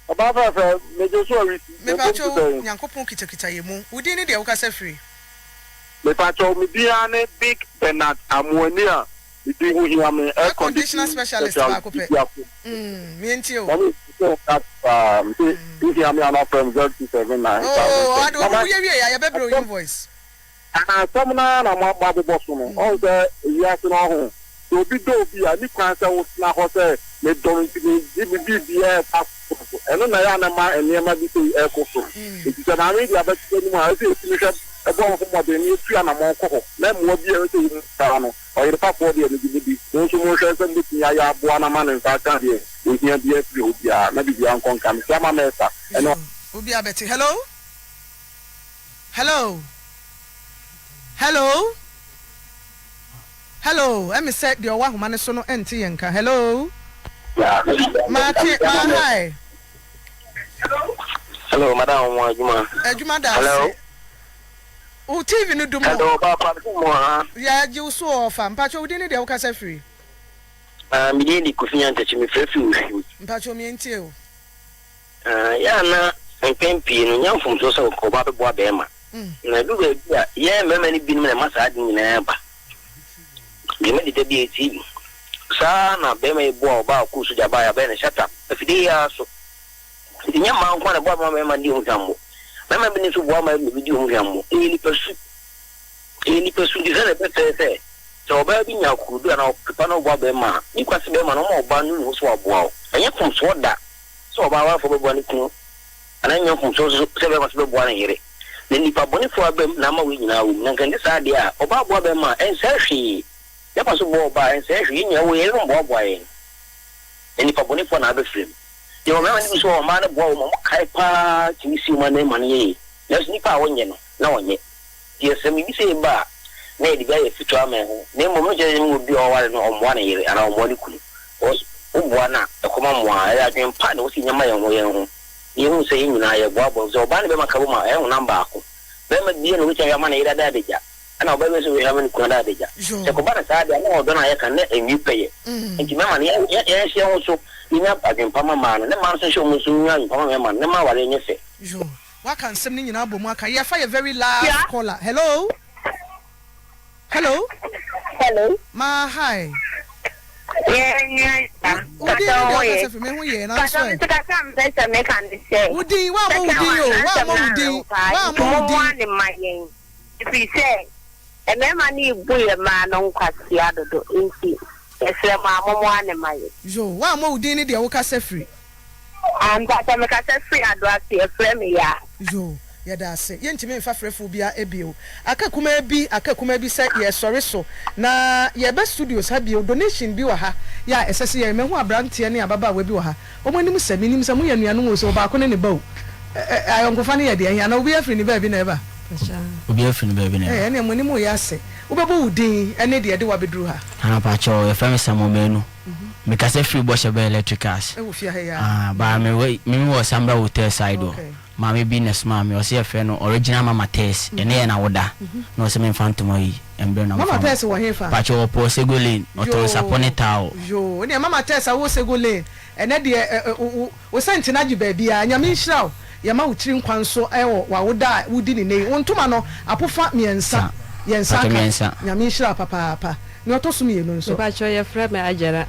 S6: Ababa fa me jo so wi
S3: me pa cho nyankopon kitakita yemu udi ni de wo ka se free
S6: me pa cho me bia ne Big Bernard Amuani a di hu hi am air
S3: conditioner specialist ba ko pe me enti o
S6: di am ya na from 079
S3: oh ado wo ye ya be bro invoice
S6: somna na ma ba bo so no o se ya se no ho so bi do bi a ni kwan se wo na ho se me don bi e pa eno na ya na ma eniema bi to e ko so ti se na ri dia ba ti ni mo a se ti se e bo ko mo de ni tu ya na mo ko ko na mo bi e se ni ta no o ire pa po de ni bi no so mo se se bi ya ya bo na ma na ta ta de o ti bi e fi o bia na bi ya nkon kan se ma mesa eno
S3: obi abeti hello emi say de owa homa ne so no enti yenka hello ma hi
S18: hello madam Wajuma
S3: Ejuma da
S18: hello
S3: o TV no dumo
S18: hello papa mo ha
S3: ya ji so ofa mpacho udi ni de wo ka sa free
S18: mi de ni kufinya ntachi mi frefi o
S3: mpacho mi enti o
S18: ya na mpempi no nyamfum so ko ba be boa be ma na du be bia ye mema ni bin me masa adi nyina ba de me de bi eti sa na be me boa ba ku su ja ba ya be na shata afide ya so de nyama nko na boa ma mema di huntambo mema bi ni so boa ma bi di huntambo ni pesu di zele be se so ba bi nya ku du na pepa no boa be ma ni kwase be ma no mo ba nu so aboa o anya kum so da so ba wa fo be boa ni ku ananya kum so se be ma so be boa na yire ne nipa boni fo abem na ma we nyina wo na kan de sa de a oba bo abem ma en sa hwi ya pa so bo ba en sa hwi nya wo ye ro bo bo ayen eni pa boni fo na be frem ye o mema ni so o ma ne bo o mo kai pa ti si ma ne ma ne ye let's ni pa wonye no na wonye ye se mi se ba na edi ga ye fitu ama ho ne mo mo je mu bi o wale no o mo na ye ana o mo ni kunu o bo na e ko ma mo a ya dwen pa na o si nyama ye ho ye hu se nyina ye bo abo so ba ne be maka bo ma e hu namba ako be ma die no wicha ya ma na ye da deja ana o be so we ha ma ni kuna da deja se ko ba na sa de na o do na ye kan na enwi peye enti mema ne ye se ho so ni na adwen pa ma ma ne ma so mo so nya pa ma ma ne ma wale nye se
S3: jo wa kan sem ni nyina bo mu aka ye fa ye very last caller hello ma hi yada se yentime mfa frefo bia ebio akakuma bi se ye sori so na ye be studios ha bio donation bi wa ha ya esese ye mehu abrantie ne ababa wa bi wa ha omonim sami nim samu ye nuanu wo so ba ko ne bawo ayonkofa ne ye de ya na obi afri ni ba bi na eba
S19: obi afri ni ba bi na
S3: ene monim ya se ubebo udin ene de wa bedru ha
S19: ana pa cho ye fami samo menu because free boss be electricals ba me wo sambra hotel side o mama business mama o se fe no original mama test ene na woda no se me phantom yi embre na
S3: mama test wo hefa
S19: pa cho po segolin o to saponeta o
S3: yo ene mama test wo segolin ene de o senti na giba bia nyame nhira ya ma wutiri nkwan so ewo wa woda wudi ni nei wontuma no apofa miensa yensa nyame nhira papa ni otoso mi yenu nso
S20: pa cho ye frɛ me agera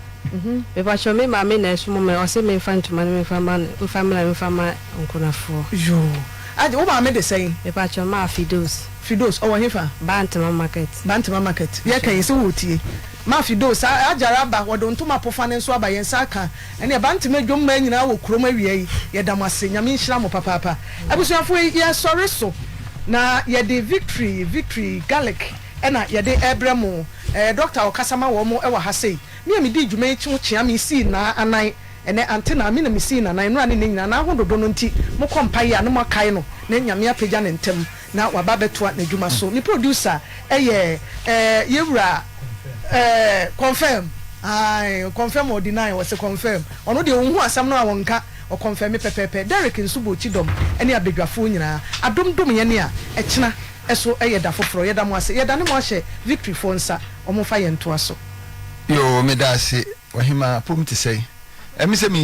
S20: me pa cho me ma me na so me o se me fantuma me family nkonafo
S3: yo ade wo ma me de sei
S20: me pa cho ma fidos
S3: o hefa
S20: bantama market
S3: ye kan yese wotie ma fidos agara ba wodo ntoma pofa ne nso aba yensa aka ene bantama dwomma nyina wo krom awie ye damase nyame nhira mo papa abusuafo ye sori so na ye de victory garlic ena ye de ebremo doctor okasama wo mo e wa ha sei me di dwuma echi chia me si na anan ene antena me na me si na anan no ane nyina na hododo no nti mo kompa ya no makai no na nyame apagya ne ntem na waba beto na dwuma so me producer yewura confirm or deny was a confirm ono de wo hu asam no awonka o confirm me pepepe Derek Nsubo Chidom ene abedwafo nyina adomdom ye ne a echina eso da foforo ye da mo ase ye da ne mo ahye victory fonsa o mo fa ye nto aso
S21: yo me da se wahima pum ti sei emi se mi